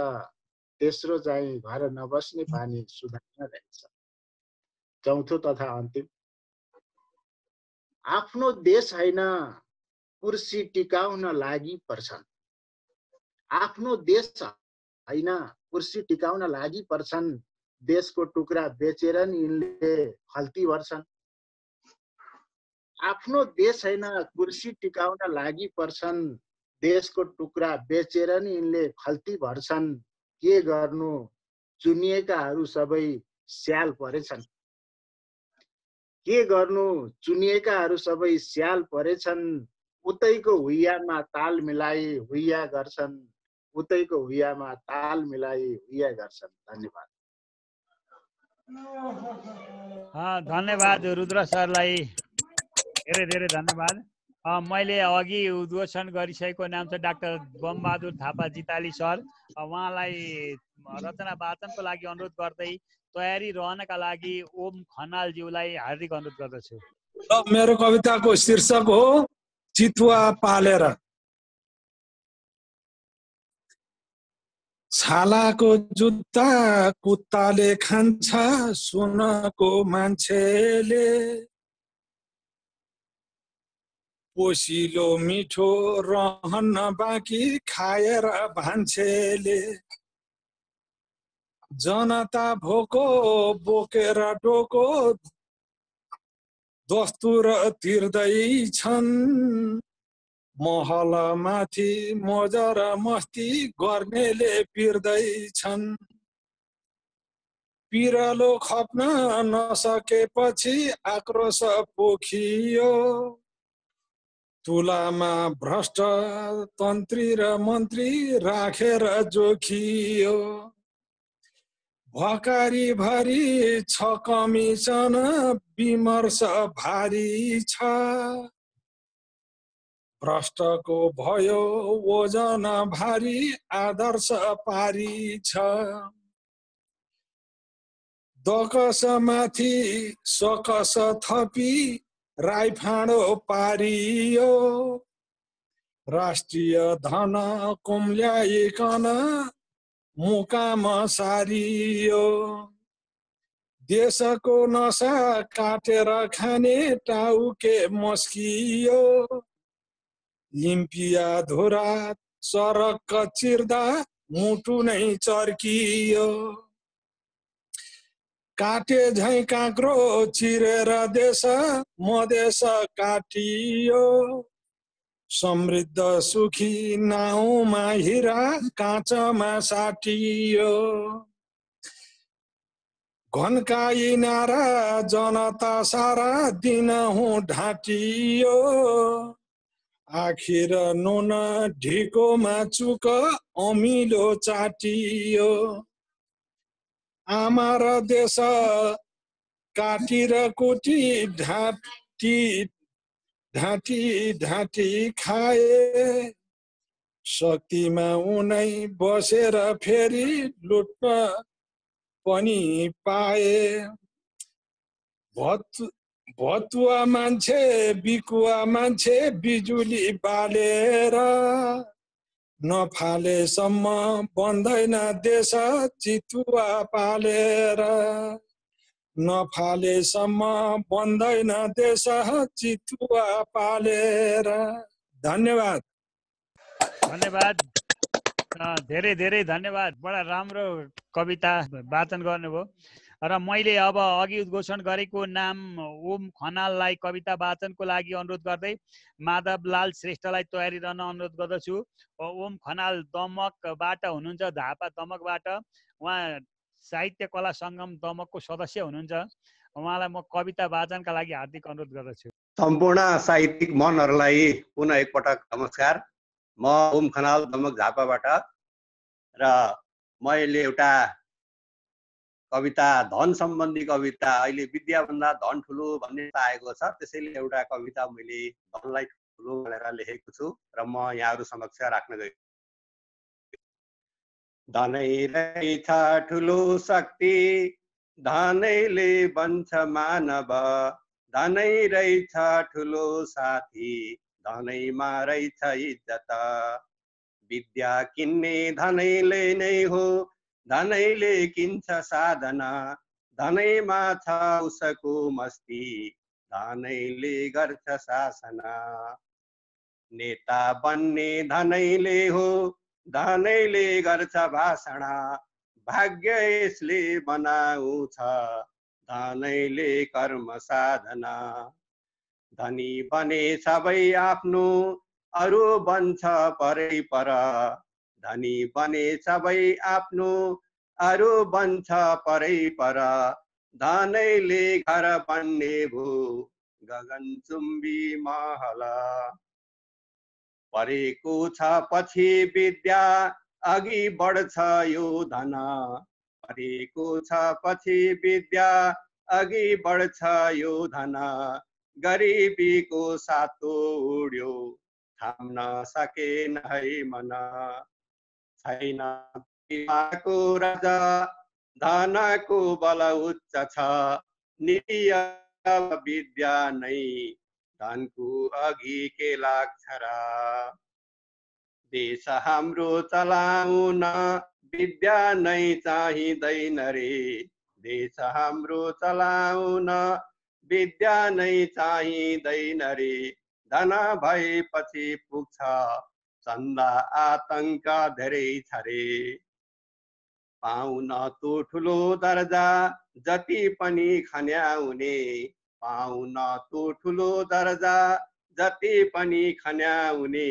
तेस्रो चाहिँ घर नबस्ने बानी सुधार्न रहेछ। चौथो तथा अन्तिम, आफ्नो देश होइन कुर्सी टिकाउन लागि पर्छन्, आफ्नो देश होइन कुर्सी टिकाउन लागि पर्छन्। देशको टुक्रा बेचेर नि यिनले खल्ती भर्छन्, आफ्नो देश होइन कुर्सी टिकाउन लागि पर्छन्। देशको टुक्रा बेचेर नि यिनले खल्ती भर्छन्। के गर्नु चुनिएकाहरू सबै स्याल परेछन्, के गर्नु चुनिएकाहरू सबै स्याल परेछन्। उतैको हुइयामा ताल मिलाई हुइया गर्छन्, उतैको हुइयामा ताल मिलाई हुइया गर्छन्। धन्यवाद। धन्यवाद रुद्र सरलाई, धेरै धेरै धन्यवाद। मैले अघि उद्घोषण गरिसकेको नाम चाहिँ डाक्टर बमबहादुर थापा जिताली सर। उहाँलाई रचना वाचनको लागि अनुरोध गर्दै तयारी रहनका लागि ओम खनालज्यूलाई हार्दिक अनुरोध गर्दछु। मेरो कविताको शीर्षक हो चितुवा पालेर। छालाको जुत्ता कुत्ताले खान्छ, सुनको मान्छेले पोसिलो मिठो रहन्न बाँकी खाएर भान्छेले। जनता भोको बोकेर डोको दस्तुर तिर्दैछन्, महल माथि मोज र मस्ती गर्नेले पिर्दैछन्। पिरालो खप्न नसकेपछि आक्रोश पोखियो, तुलामा भ्रष्ट तन्त्री र मन्त्री राखेर जोखियो। भकारी भरी छ कमिसन विमर्श भारी छ, भ्रष्टको भयो ओजन भारी आदर्श पारी छ। दकसमाथि सकस थपी राई फाँडो पारियो, राष्ट्रिय धन कुम्ल्याइकन मुकाम सारियो। देशको नसा काटेर खाने टाउके मस्कियो। लिम्पिया धुरा सडक चिर्दा मुटु नै चर्कियो। काटे झैँ काँक्रो चिरेर देश मधेस काटियो। समृद्ध सुखी नाउँमा हिरा काँचमा साटियो। घन्काई नारा जनता सारा दिन हुँ ढाँटियो। आखिर नुन ढिकोमा चुक अमिलो चाटियो। आमा र देश काटी र कुटी ढाँटी खाए। शक्तिमा उनै बसेर फेरि लुट्न पनि पाए। भतुवा मान्छे बिकुवा मान्छे बिजुली बालेर। नफालेसम्म बन्दैन देश चितुवा पालेर। नफालेसम्म बन्दैन देश चितुवा पालेर। धन्यवाद। धन्यवाद, धेरै धेरै धन्यवाद। बडा राम्रो कविता वाचन गर्नुभयो र मैले अब अघि उद्घोषण गरेको नाम ओम खनाललाई कविता वाचनको लागि अनुरोध गर्दै माधवलाल श्रेष्ठलाई तयारी रहन अनुरोध गर्दछु। ओम खनाल दमकबाट हुनुहुन्छ, झापा दमकबाट। उहाँ साहित्य कला सङ्गम दमकको सदस्य हुनुहुन्छ। उहाँलाई म कविता वाचनका लागि हार्दिक अनुरोध गर्दछु। सम्पूर्ण साहित्यिक मनहरूलाई पुनः एकपटक नमस्कार। म ओम खनाल दमक झापाबाट र मैले एउटा कविता धन सम्बन्धी कविता, अहिले विद्याभन्दा धन ठुलो भन्ने आएको छ, त्यसैले एउटा कविता मैले धनलाई ठुलो भनेर लेखेको छु र म यहाँहरू समक्ष राख्न गएको। धनै रहेछ ठुलो शक्ति, धनैले बन्छ मानव। धनै रहेछ ठुलो साथी, धनैमा रहेछ इज्जत। विद्या किन्ने धनैले नै हो, धनैले किन्छ साधना। धनैमा छ उसको मस्ती, धनैले गर्छ शासना। नेता बन्ने धनैले हो, धनैले गर्छ भाषण। भाग्य यसले बनाउँछ, धनैले कर्म साधना। धनी बने सबै आफ्नो, अरू बन्छ परै पर। धनी बने सबै आफ्नो, अरू बन्छ परै पर। धनैले घर बन्ने भो, गगनचुम्बी महल। परेको छ पछि विद्या, अघि बढ्छ यो धन। परेको छ पछि विद्या, अघि बढ्छ यो धन। गरिबीको सातो उड्यो, थाम्न सकेन है मन। छैन पिताको राजा, धनको बल उच्च छ। नित्य विद्या नै, धनको अघि के लाग्छ र। देश हाम्रो चलाउन विद्या नै चाहिँदैन रे। देश हाम्रो चलाउन विद्या नै चाहिँदैन रे। धन भएपछि पुग्छ चन्दा आतंक धेरै छ रे। पाउन तो ठुलो दर्जा, जति पनि खन्याउने। पाउन तो ठुलो दर्जा, जति पनि खन्याउने।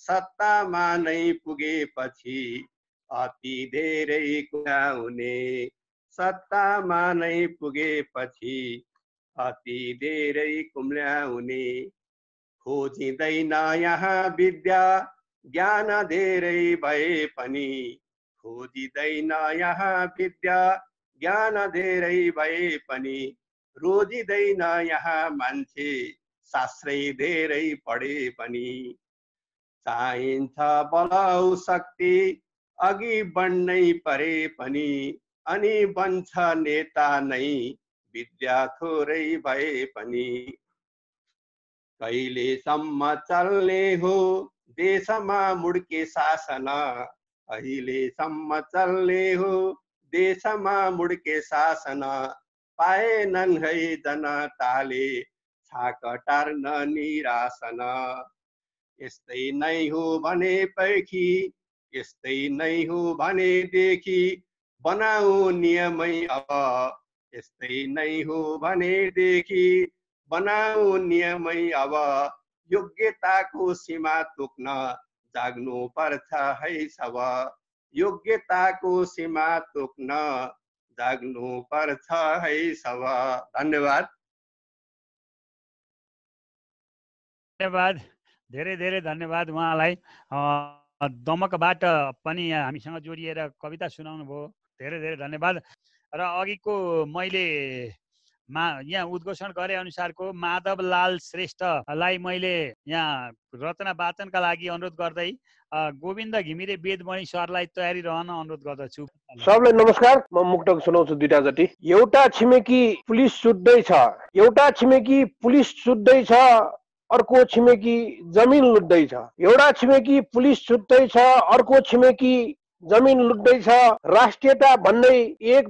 सत्तामा नै पुगेपछि अति धेरै कुराउने। सत्तामा नै पुगेपछि अति धेरै कुम्ल्याउने। खोजिँदैन यहाँ विद्या, ज्ञान धेरै भए पनि। खोजिँदैन यहाँ विद्या, ज्ञान धेरै भए पनि। रोजिँदैन यहाँ मान्छे, शास्त्रै धेरै पढे पनि। चाहिन्छ बल औ शक्ति, अघि बढ्नै परे पनि। अनि बन्छ नेता नै, विद्या थोरै भए पनि। कहिलेसम्म चल्ने हो देशमा मुड्के शासन अहिलेसम्म चल्ने हो। देशमा मुड्के शासन पाएनन् है जनताले छाक टार्न निरासन। यस्तै नै हो भनेपछि, यस्तै नै हो भनेदेखि बनाऊ नियमै अब। यस्तै नै हो भनेदेखि बनाऊ नियमै अब। योग्यताको सीमा तोक्न जाग्नु पर्छ है सब। योग्यताको सीमा तोक्न जाग्नु पर्छ है सब। धन्यवाद। धन्यवाद, धेरै धेरै धन्यवाद उहाँलाई। दमकबाट पनि यहाँ हामीसँग जोडिएर कविता सुनाउनु भयो, धेरै धेरै धन्यवाद। र अघिको मैले यहाँ उद्घोषण गरे अनुसारको माधवलाल श्रेष्ठलाई मैले यहाँ रचना वाचनका लागि अनुरोध गर्दै गोविन्द घिमिरे वेदमणि सरलाई तयारी रहन अनुरोध गर्दछु। सबलाई नमस्कार। म मुक्तक सुनाउँछु दुईटा जति। एउटा छिमेकी पुलिस सुत्दैछ, एउटा छिमेकी पुलिस सुत्दैछ, अर्को छिमेकी जमिन लुट्दैछ। एउटा छिमेकी पुलिस सुत्दैछ, अर्को छिमेकी जमिन लुट्दैछ। राष्ट्रियता भन्दै एक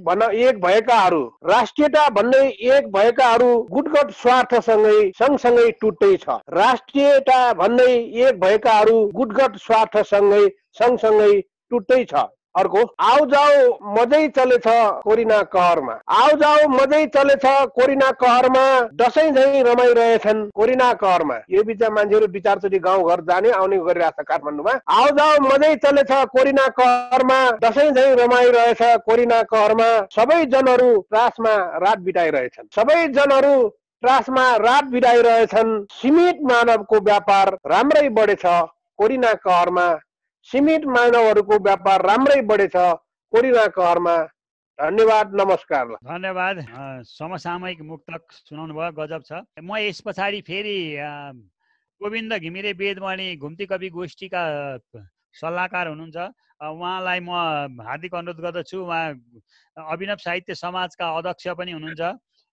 भएकाहरू, राष्ट्रियता भन्दै एक भएकाहरू गुटगट स्वार्थसँगै सँगसँगै टुट्दैछ। राष्ट्रियता भन्दै एक भएकाहरू गुटगट स्वार्थसँगै सँगसँगै टुट्दैछ। अर्को, आउ जाऊ मजै चलेछ कोरिना कहरमा, आउ जाऊ मजै चलेछ कोरिना कहरमा, दसैँ झै रमाइरहेछन् कोरिना कहरमा। यो बिचमा मान्छेहरू विचारचोटि गाउँघर जाने आउने गरिरहेछ काठमाडौँमा। आउ जाऊ मजै चलेछ कोरिना कहरमा, दसैँ झै रमाइरहेछ कोरिना कहरमा। सबै जनहरू त्रासमा रात बिताइरहेछन्, सबै जनहरू त्रासमा रात बिताइरहेछन्। सीमित मानवको व्यापार राम्रै बढेछ कोरिना कहरमा, सीमित मानवहरूको व्यापार राम्रै बढेछ कोरिना कहरमा। धन्यवाद, नमस्कार। धन्यवाद। समसामयिक मुक्तक सुनाउनु भयो, गजब छ। म यस पछाडि फेरि गोविन्द घिमिरे वेदमणि घुम्ती कवि गोष्ठीका सल्लाहकार हुनुहुन्छ, उहाँलाई म हार्दिक अनुरोध गर्दछु। उहाँ अभिनव साहित्य समाजका अध्यक्ष पनि हुनुहुन्छ,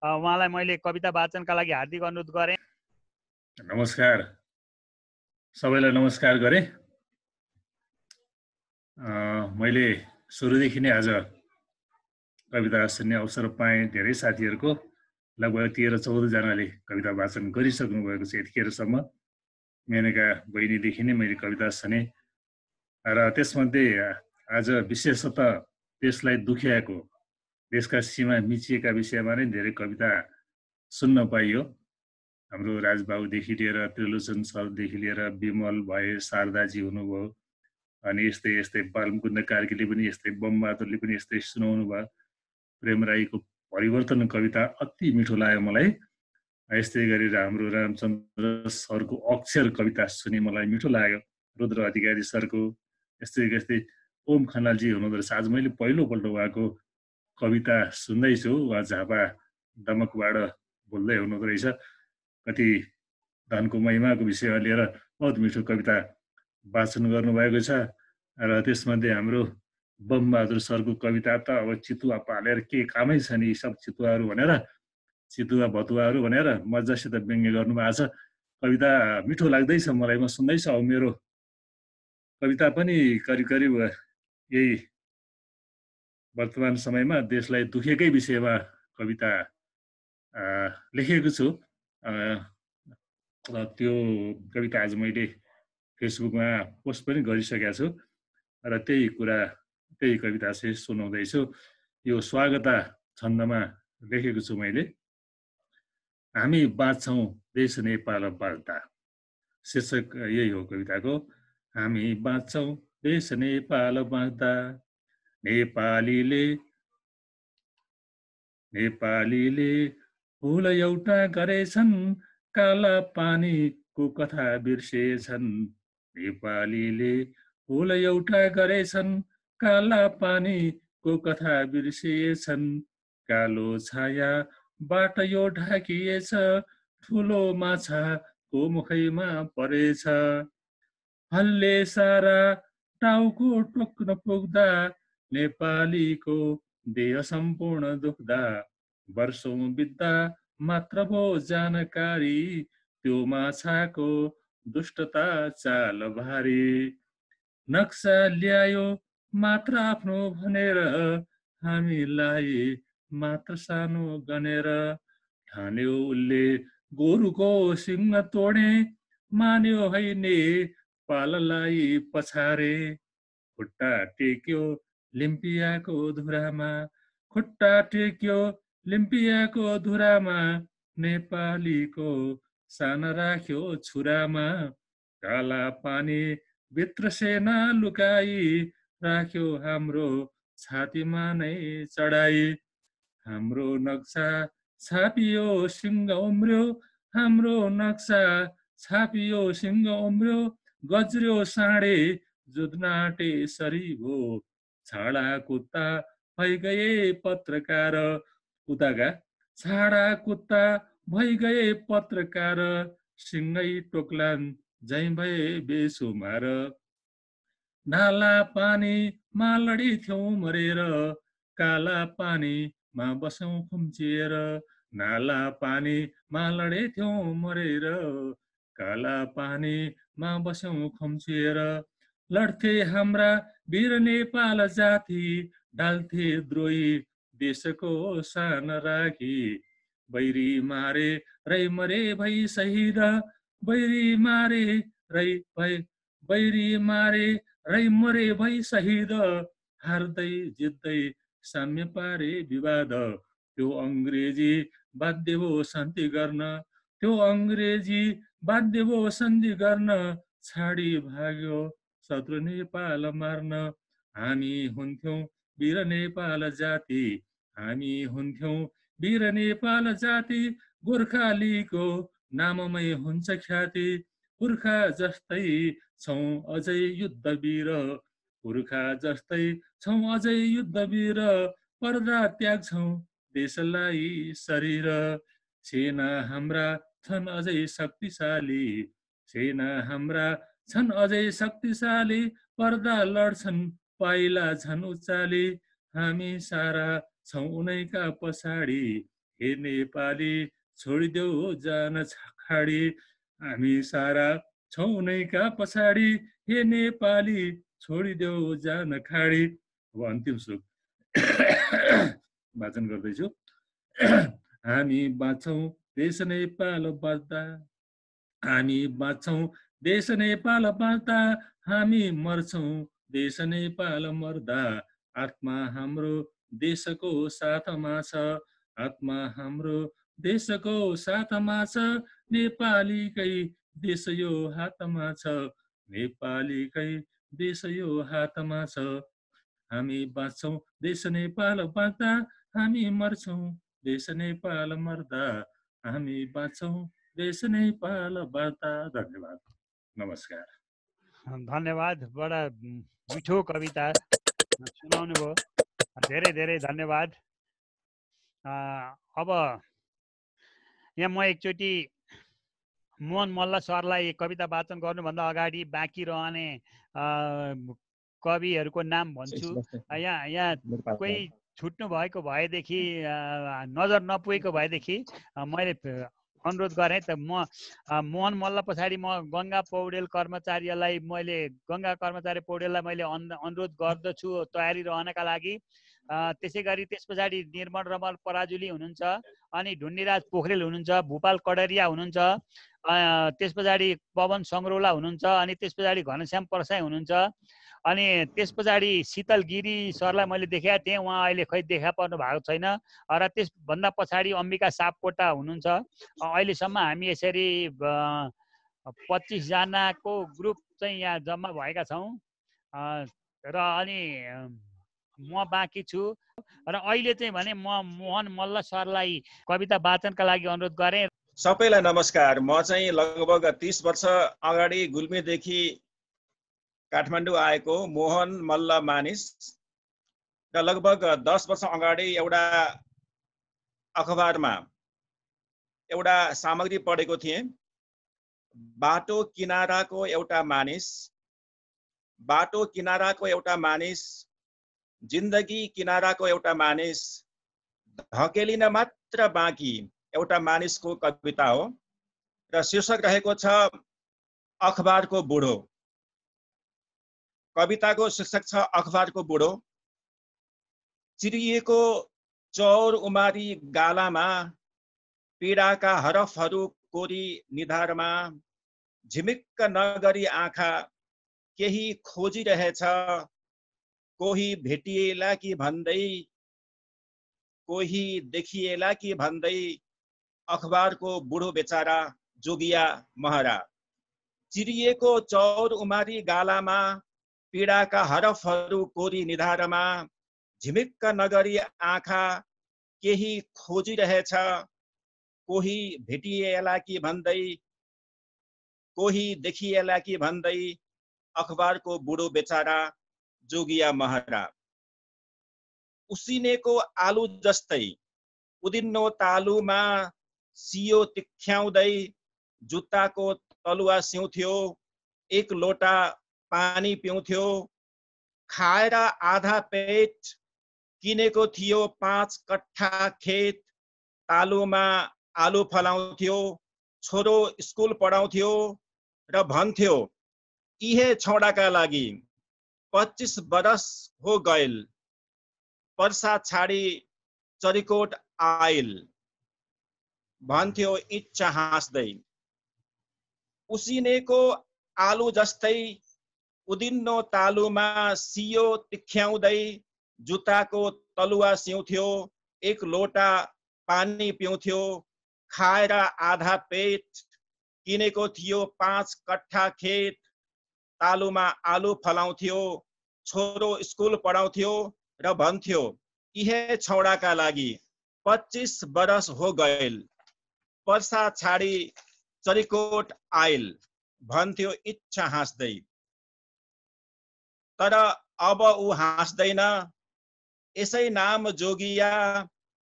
उहाँलाई मैले कविता वाचनका लागि हार्दिक अनुरोध गरेँ। नमस्कार, सबैलाई नमस्कार गरेँ। मैले सुरुदेखि नै आज कविता सुन्ने अवसर पाएँ। धेरै साथीहरूको लगभग 13-14 जनाले कविता वाचन गरिसक्नु भएको छ यतिखेरसम्म। मेनका बहिनीदेखि नै मैले कविता सुने र त्यसमध्ये आज विशेषतः देशलाई दुख्याएको, देशका सीमा मिचिएका विषयमा नै धेरै कविता सुन्न पाइयो। हाम्रो राजबाबुदेखि लिएर त्रिलोचन सरदेखि लिएर विमल भए, शारदाजी हुनुभयो, अनि यस्तै यस्तै बालमुकुन्द कार्कीले पनि यस्तै, बमबहादुरले पनि यस्तै सुनाउनु भयो। प्रेम राईको परिवर्तन कविता अति मिठो लाग्यो मलाई। यस्तै गरेर हाम्रो रामचन्द्र सरको अक्षर कविता सुने मलाई मिठो लाग्यो। रुद्र अधिकारी सरको यस्तै यस्तै ओम खनालजी हुनुहुँदो रहेछ। आज मैले पहिलोपल्ट उहाँको कविता सुन्दैछु। उहाँ झापा दमकबाट बोल्दै हुनुहुँदो रहेछ। कति धनको महिमाको विषयमा लिएर बहुत मिठो कविता वाचन गर्नुभएको छ। र त्यसमध्ये हाम्रो बमबहादुर सरको कविता त अब चितुवा पालेर के कामै छ नि सब चितुवाहरू भनेर, चितुवा भतुवाहरू भनेर मजासित व्यङ्ग्य गर्नुभएको छ। कविता मिठो लाग्दैछ मलाई, म सुन्दैछु। अब मेरो कविता पनि करिब करिब यही वर्तमान समयमा देशलाई दुखेकै विषयमा कविता लेखेको छु। त्यो कविता आज मैले फेसबुकमा पोस्ट पनि गरिसकेको छु र त्यही कविता चाहिँ सुनाउँदैछु। यो स्वागता छन्दमा लेखेको छु मैले। हामी बाँच्छौँ देश नेपाल बाँच्दा, शीर्षक यही हो कविताको। हामी बाँच्छौँ देश नेपाल बाँच्दा, नेपालीले फुल एउटा गरेछन्, काला पानीको कथा बिर्सेछन्। नेपालीले फुल एउटा गरेछन्, काला पानीको कथा बिर्सिएछन्। कालो छायाबाट यो ढाकिएछ, ठुलो माछाको मुखैमा परेछ। हल्ले सारा टाउको टोक्न पुग्दा, नेपालीको देह सम्पूर्ण दुख्दा। वर्षौं बित्दा मात्र भो जानकारी, त्यो माछाको दुष्टता चाल भारी नक्सा ल्यायो मात्र आफ्नो भनेर हामीलाई मात्र सानो गनेर ठान्यो उसले गोरुको सिंह तोडे मान्यो हैने पाललाई पछारे खुट्टा टेक्यो लिम्पियाको धुरामा खुट्टा टेक्यो लिम्पियाको धुरामा नेपालीको सान राख्यो छुरामा काला पानी भित्र सेना लुकाई राख्यो हाम्रो छातीमा नै चढाई हाम्रो नक्सा छापियो सिंह उम्र्यो हाम्रो नक्सा छापियो सिंह उम्र्यो गज्र्यो साँडे जुधनाटे सरी भो छाडा कुत्ता भइगए पत्रकार उताका छाडा कुत्ता भइगए पत्रकार सिंगै टोक्लान जै भए बेसुमार नाला पानीमा लडिथ्यौं मरेर काला पानीमा बसौं खुम्चिएर नाला पानीमा लडेथ्यौं मरेर काला पानीमा बसौं खुम्चिएर लड्थे हाम्रा वीर नेपाल जाति डाल्थे द्रोही देशको सान राखी बैरी मारे रै मरे भई शहीद बैरी मारे रै भई बैरी मारे रै मरे भई शहीद हार्दै जित्दै साम्य पारे विवाद त्यो अङ्ग्रेजी बाध्य भो शान्ति गर्न त्यो अङ्ग्रेजी बाध्य भो सन्धि गर्न छाडी भाग्यो शत्रु नेपाल मार्न हामी हुन्थ्यौं वीर नेपाल जाति हामी हुन्थ्यौं वीर नेपाल जाति गोर्खालीको नाममै हुन्छ ख्याति पुर्खा जस्तै छौं अझै युद्धवीर पुर्खा जस्तै छौं अझै युद्धवीर पर्दा त्याग्छौं देशलाई शरीर सेना हाम्रा छन् अझै शक्तिशाली सेना हाम्रा छन् अझै शक्तिशाली पर्दा लड्छन् पाइला झन् उचाली हामी सारा छौं उनैका पछाडि हे नेपाली छोडिदेऊ जान खाडी हामी सारा छौं उनैका पछाडि हे नेपाली छोडिदेऊ जान खाडी अब अन्तिम श्लोक वाचन गर्दैछु हामी बाँच्छौं देश नेपाल बाँच्दा हामी बाँच्छौं देश नेपाल बाँच्दा हामी मर्छौं देश नेपाल मर्दा आत्मा हाम्रो देशको साथमा छ आत्मा हाम्रो देशको साथमा छ नेपालीकै देश यो हातमा छ नेपालीकै देश यो हातमा छ हामी बाँच्छौं देश नेपाल बाँच्दा हामी मर्छौं देश नेपाल मर्दा हामी बाँच्छौं देश नेपाल बाँच्दा। धन्यवाद, नमस्कार। धन्यवाद, बडा मिठो कविता सुनाउनु भयो, धेरै धेरै धन्यवाद। अब यहाँ म एकचोटि मोहन मल्ल सरलाई कविता वाचन गर्नुभन्दा अगाडि बाँकी रहने कविहरूको नाम भन्छु। यहाँ कोही छुट्नु भएको भएदेखि नजर नपुगेको भएदेखि मैले अनुरोध गरेँ त म मोहन मल्ल पछाडि म गङ्गा पौडेल कर्मचारीलाई मैले अनुरोध गर्दछु तयारी रहनका लागि। त्यसै गरी त्यस पछाडि निर्मल रमल पराजुली हुनुहुन्छ, अनि ढुण्डीराज पोखरेल हुनुहुन्छ, भूपाल कडरिया हुनुहुन्छ, त्यस पछाडि पवन सङ्ग्रौला हुनुहुन्छ, अनि त्यस पछाडि घनश्याम परसाई हुनुहुन्छ, अनि त्यस पछाडि शीतल गिरी सरलाई मैले देखाएको थिएँ, उहाँ अहिले खै देखा पर्नु भएको छैन। र त्यसभन्दा पछाडि अम्बिका सापकोटा हुनुहुन्छ। अहिलेसम्म हामी यसरी 25 जनाको ग्रुप चाहिँ यहाँ जम्मा भएका छौँ र अनि म बाँकी छु। र अहिले चाहिँ भने म मोहन मल्ल सरलाई कविता वाचनका लागि अनुरोध गरेँ। सबैलाई नमस्कार। म चाहिँ लगभग 30 वर्ष अगाडि गुल्मीदेखि काठमाडौँ आएको मोहन मल्ल मानिस र लगभग 10 वर्ष अगाडि एउटा अखबारमा एउटा सामग्री पढेको थिएँ। बाटो किनाराको एउटा मानिस, जिन्दगी किनाराको एउटा मानिस, धकेलिन मात्र बाँकी एउटा मानिसको कविता हो र शीर्षक रहेको छ अखबारको बुढो। कविताको शीर्षक छ अखबारको बुढो। चिरिएको चौर उमारी गालामा पीडाका हरफहरू कोरी निधारमा झिमिक्क नगरी आँखा केही खोजिरहेछ, कोही भेटिएला कि भन्दै, कोही देखिएला कि भन्दै अखबारको बुढो बेचारा जोगिया महरा। चिरिएको चौर उमारी गालामा पीडाका हरफहरू कोरी निधारमा झिमिक्क नगरी आँखा केही खोजिरहेछ, कोही भेटिएला कि भन्दै, कोही देखिएला कि भन्दै अखबारको बुढो बेचारा जोगिया महरा। उसिनेको आलु जस्तै उदिन्नो तालुमा सियो तिख्याउँदै जुत्ताको तलुवा सिउँथ्यो, एक लोटा पानी पिउँथ्यो, खाएर आधा पेट किनेको थियो 5 कट्ठा खेत, तालुमा आलु फलाउँथ्यो, छोरो स्कुल पढाउँथ्यो र भन्थ्यो इहे छौडाका लागि 25 बरस हो गइल, पर्सा छाडी चरिकोट आइल, भन्थ्यो इच्छा हाँस्दै। उसिनेको आलु जस्तै उदिन्नो तालुमा सियो तिख्याउँदै जुत्ताको तलुवा सिउँथ्यो, एक लोटा पानी पिउँथ्यो, खाएर आधा पेट किनेको थियो 5 कट्ठा खेत, तालुमा आलु फलाउँथ्यो, छोरो स्कुल पढाउँथ्यो र भन्थ्यो इहे छौडाका लागि 25 बरस हो गइल, पर्सा छाडी चरिकोट आइल, भन्थ्यो इच्छा हाँस्दै। तर अब ऊ हाँस्दैन, यसै नाम जोगिया,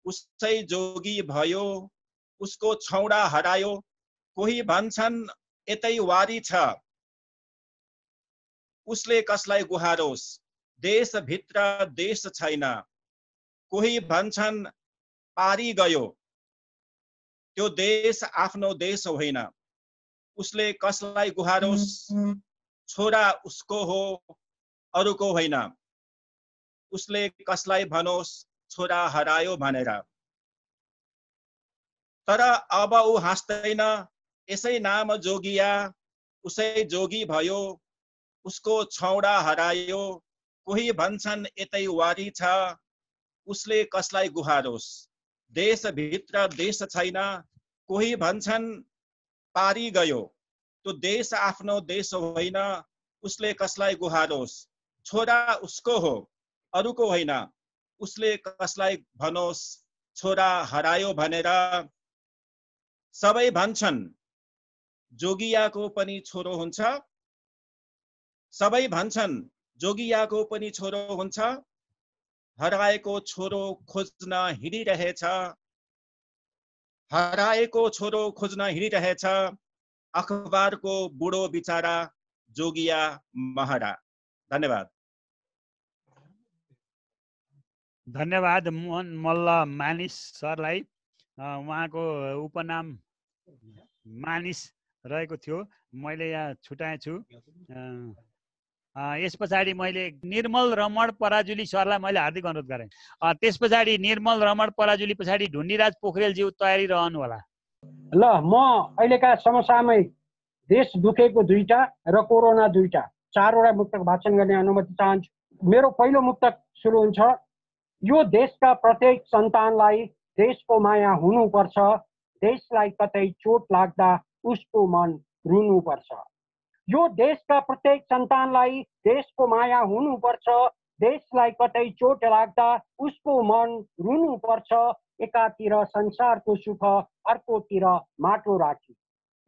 उसै जोगी भयो, उसको छौडा हरायो, कोही भन्छन् यतै वारी छ, उसले कसलाई गुहारोस्, देशभित्र देश छैन, कोही भन्छन् पारी गयो, त्यो देश आफ्नो देश होइन, उसले कसलाई गुहारोस्, छोरा उसको हो अरूको होइन, उसले कसलाई भनोस् छोरा हरायो भनेर। तर अब ऊ हाँस्दैन, यसै नाम जोगिया, उसै जोगी भयो, उसको छौडा हरायो, कोही भन्छन् यतै वारी छ, उसले कसलाई गुहारोस्, देशभित्र देश छैन, कोही भन्छन् पारी गयो, त्यो देश आफ्नो देश होइन, उसले कसलाई गुहारोस्, छोरा उसको हो अरूको होइन, उसले कसलाई भनोस् छोरा हरायो भनेर। सबै भन्छन् जोगियाको पनि छोरो हुन्छ, सबै भन्छन् जोगियाको पनि छोरो हुन्छ, हराएको छोरो खोज्न हिँडिरहेछ, हराएको छोरो खोज्न हिँडिरहेछ अखबारको बुढो बिचारा जोगिया महरा। धन्यवाद। धन्यवाद मोहन मल्ल मानिस सरलाई। उहाँको उपनाम मानिस रहेको थियो, मैले यहाँ छुटाएछु। यस पछाडि मैले निर्मल रमण पराजुली सरलाई मैले हार्दिक अनुरोध गरेँ। त्यस पछाडि निर्मल रमण पराजुली पछाडि ढुण्डीराज पोखरेलज्यू तयारी रहनु होला। ल, म अहिलेका समसामयिक देश दुखेको 2टा र कोरोना 2टा 4वटा मुक्तक वाचन गर्ने अनुमति चाहन्छु। मेरो पहिलो मुक्तक सुरु हुन्छ। यो देशका प्रत्येक सन्तानलाई देशको माया हुनुपर्छ, देशलाई कतै चोट लाग्दा उसको मन रुनुपर्छ। यो देशका प्रत्येक सन्तानलाई देशको माया हुनुपर्छ, देशलाई कतै चोट लाग्दा उसको मन रुनुपर्छ। एकातिर संसारको सुख अर्कोतिर माटो राखी,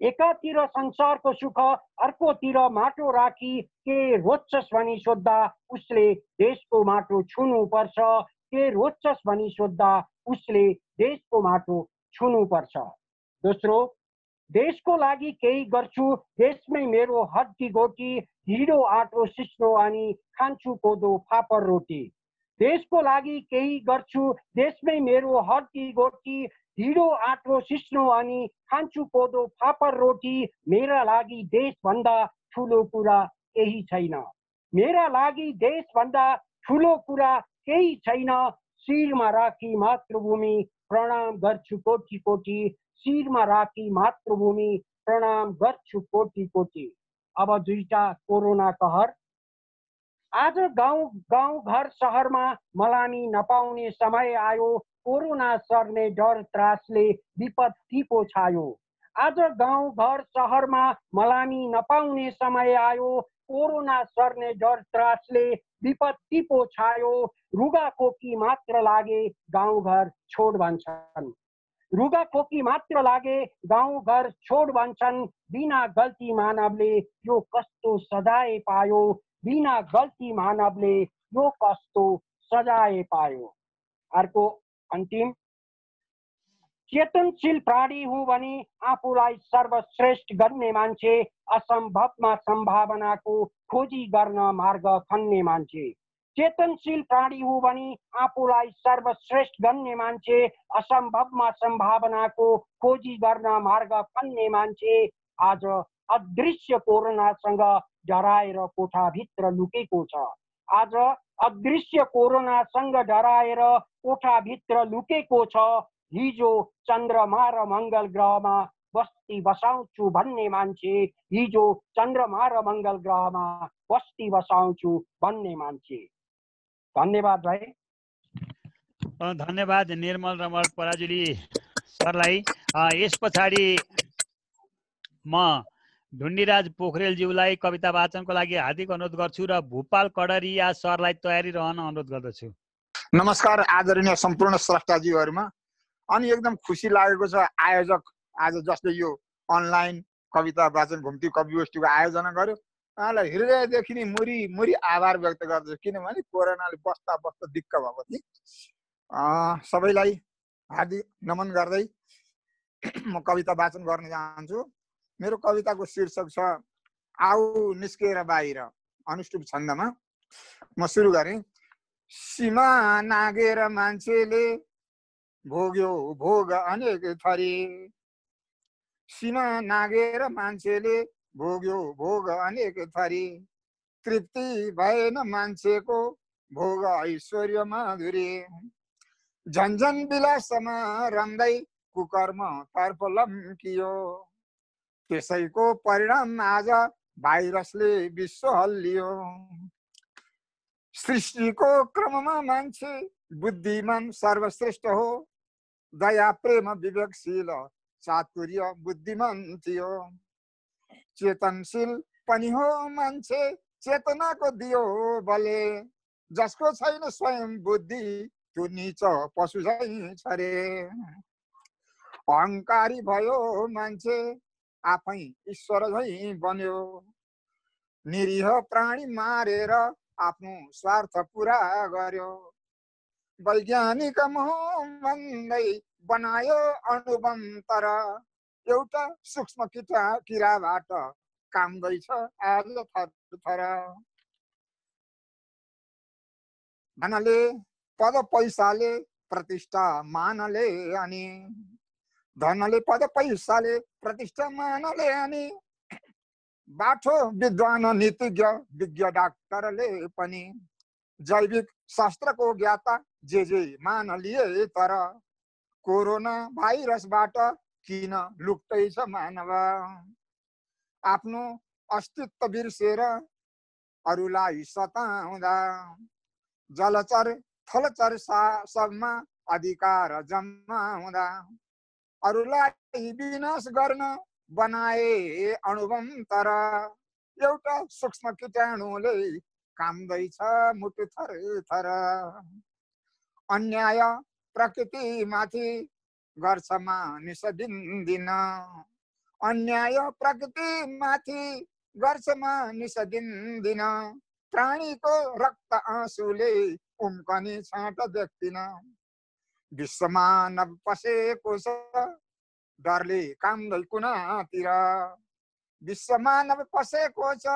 एकातिर संसारको सुख अर्कोतिर माटो राखी, के रोज्छस् भनी सोद्धा उसले देशको माटो छुनुपर्छ, के रोज्छस् भनी सोद्धा उसले देशको माटो छुनुपर्छ। दोस्रो, देशको लागि केही गर्छु, देशमै मेरो हड्डी गोटी, ढिँडो आँटो सिस्नो अनि खान्छु कोदो फापर रोटी। देशको लागि केही गर्छु, देशमै मेरो हड्डी गोटी, ढिँडो आँटो सिस्नो अनि खान्छु कोदो फापर रोटी। मेरा लागि देशभन्दा ठुलो कुरा केही छैन, मेरा लागि देशभन्दा ठुलो कुरा केही छैन। शिरमा राखी मातृभूमि प्रणाम गर्छु कोटी कोटी, शिरमा राखी मातृभूमि प्रणाम गर्छु कोटी कोटी। अब दुईटा कोरोना कहर। आज गाउँ गाउँ घर सहरमा मलामी नपाउने समय आयो, कोरोना सर्ने डर त्रासले विपत्ति पो छायो। आज गाउँ घर सहरमा मलामी नपाउने समय आयो, कोरोना सर्ने डर त्रासले विपत्ति पो छायो। रुगा खोकी मात्र लागे गाउँ घर छोड भन्छन्, रुगा खोकी मात्र लागे गाउँ घर छोड भन्छन्। बिना गल्ती मानवले यो कस्तो सजाय पायो, बिना गल्ती मानवले यो कस्तो सजाय पायो। अर्को अन्तिम, चेतनशील प्राणी हुँ भने आफूलाई सर्वश्रेष्ठ गर्ने मान्छे, असम्भवमा सम्भावनाको खोजी गर्न मार्ग खन्ने मान्छे। चेतनशील प्राणी हुँ भने आफूलाई सर्वश्रेष्ठ गर्ने मान्छे, असम्भवमा सम्भावनाको खोजी गर्न मार्ग खन्ने मान्छे। आज अदृश्य कोरोनासँग डराएर कोठाभित्र लुकेको छ, आज अदृश्य कोरोनासँग डराएर कोठाभित्र लुकेको छ। हिजो चन्द्रमा र मङ्गल ग्रहमा बस्ती बसाउँछु भन्ने मान्छे, हिजो चन्द्रमा र मङ्गल ग्रहमा बस्ती बसाउँछु भन्ने मान्छे। धन्यवाद भाइ। धन्यवाद निर्मल रमण पराजुली सरलाई। यस पछाडि म ढुण्डीराज पोखरेलज्यूलाई कविता वाचनको लागि हार्दिक अनुरोध गर्छु र भूपाल कडारिया सरलाई तयारी रहन अनुरोध गर्दछु। नमस्कार आदरणीय सम्पूर्ण स्रष्टाज्यूहरूमा। अनि एकदम खुसी लागेको छ आयोजक आज जसले यो अनलाइन कविता वाचन घुम्ती कवि गोष्ठीको आयोजना गर्यो, उहाँलाई हृदयदेखि नै मुरी मुरी आभार व्यक्त गर्दछु, किनभने कोरोनाले बस्दा बस्दा दिक्क भएको थियो। सबैलाई हार्दिक नमन गर्दै म कविता वाचन गर्न चाहन्छु। मेरो कविताको शीर्षक छ आऊ निस्केर बाहिर, अनुष्टुप छन्दमा। म सुरु गरेँ। सीमा नागेर मान्छेले भोग्यो भोग अनेक थरी, सीमा नागेर मान्छेले भोग्यो भोग अनेक थरी, तृप्ति भएन मान्छेको भोग ऐश्वर्य माधुरी, झन्झन विलासमा रम्दै कुकर्म तर्फ लम्कियो, त्यसैको परिणाम आज भाइरसले विश्व हल्लियो। सृष्टिको क्रममा मान्छे बुद्धिमान सर्वश्रेष्ठ हो, दया प्रेम विवेकशील चातुर्य बुद्धिमान थियो, चेतनशील पनि हो मान्छे चेतनाको दियो बले, जसको छैन स्वयं बुद्धि त्यो नीच पशु झैं छरे, अहंकारी भयो मान्छे आफै ईश्वर झैं बन्यो, निरीह प्राणी मारेर आफ्नो स्वार्थ पुरा गर्यो, वैज्ञानिक भन्दै बनायो अणुबम तर एउटा सूक्ष्म किराबाट काम्दैछ आज थरथर, धनले पद पैसाले प्रतिष्ठा मानले अनि, धनले पद पैसाले प्रतिष्ठा मानले अनि, बाठो विद्वान नीतिज्ञ विज्ञ डाक्टरले पनि जैविक शास्त्रको ज्ञाता जे मान लिए, तर कोरोना भाइरसबाट किन लुक्दैछ मानव, आफ्नो अस्तित्व बिर्सेर अरूलाई सताउँदा, जलचर थलचर सबमा अधिकार जमाउँदा, अरूलाई विनाश गर्न बनाए अणुबम तर एउटा सूक्ष्म कीटाणुले काम्दैछ मुटु थर थर, अन्याय प्रकृति माथि गर्छ मानिस दिन दिन, अन्याय प्रकृति माथि गर्छ मानिस दिन दिन, प्राणीको रक्त आँसुले उम्कने छाँट देख्दिन, विश्वमा नपसेको छ डरले काम्दै कुनातिर, विश्वमा नपसेको छ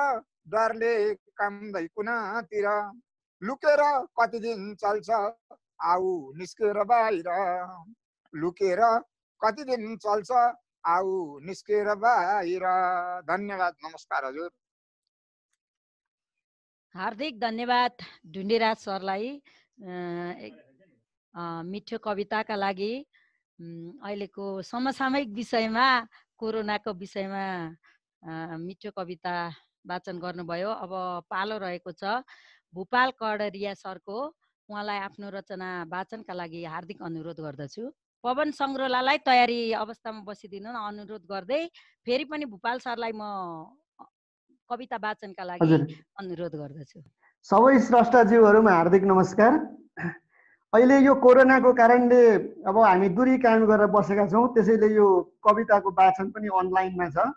डरले काम्दै कुनातिर, लुकेर कति दिन चल्छ आऊ निस्केर बाहिर लुकेर कति दिन चल्छ आऊ निस्केर बाहिर। धन्यवाद, नमस्कार हजुर। हार्दिक धन्यवाद ढुण्डेराज सरलाई मिठो कविताका लागि। अहिलेको समसामयिक विषयमा कोरोनाको विषयमा मिठो कविता वाचन गर्नुभयो। अब पालो रहेको छ भूपाल कडेरिया सरको। उहाँलाई आफ्नो रचना वाचनका लागि हार्दिक अनुरोध गर्दछु। पवन सङ्ग्रौलालाई तयारी अवस्थामा बसिदिनु अनुरोध गर्दै फेरि पनि भूपाल सरलाई म कविता वाचनका लागि अनुरोध गर्दछु। सबै स्रष्टाज्यूहरूमा हार्दिक नमस्कार। अहिले यो कोरोनाको कारणले अब हामी दूरी कायम गरेर बसेका छौँ, त्यसैले यो कविताको वाचन पनि अनलाइनमा छ।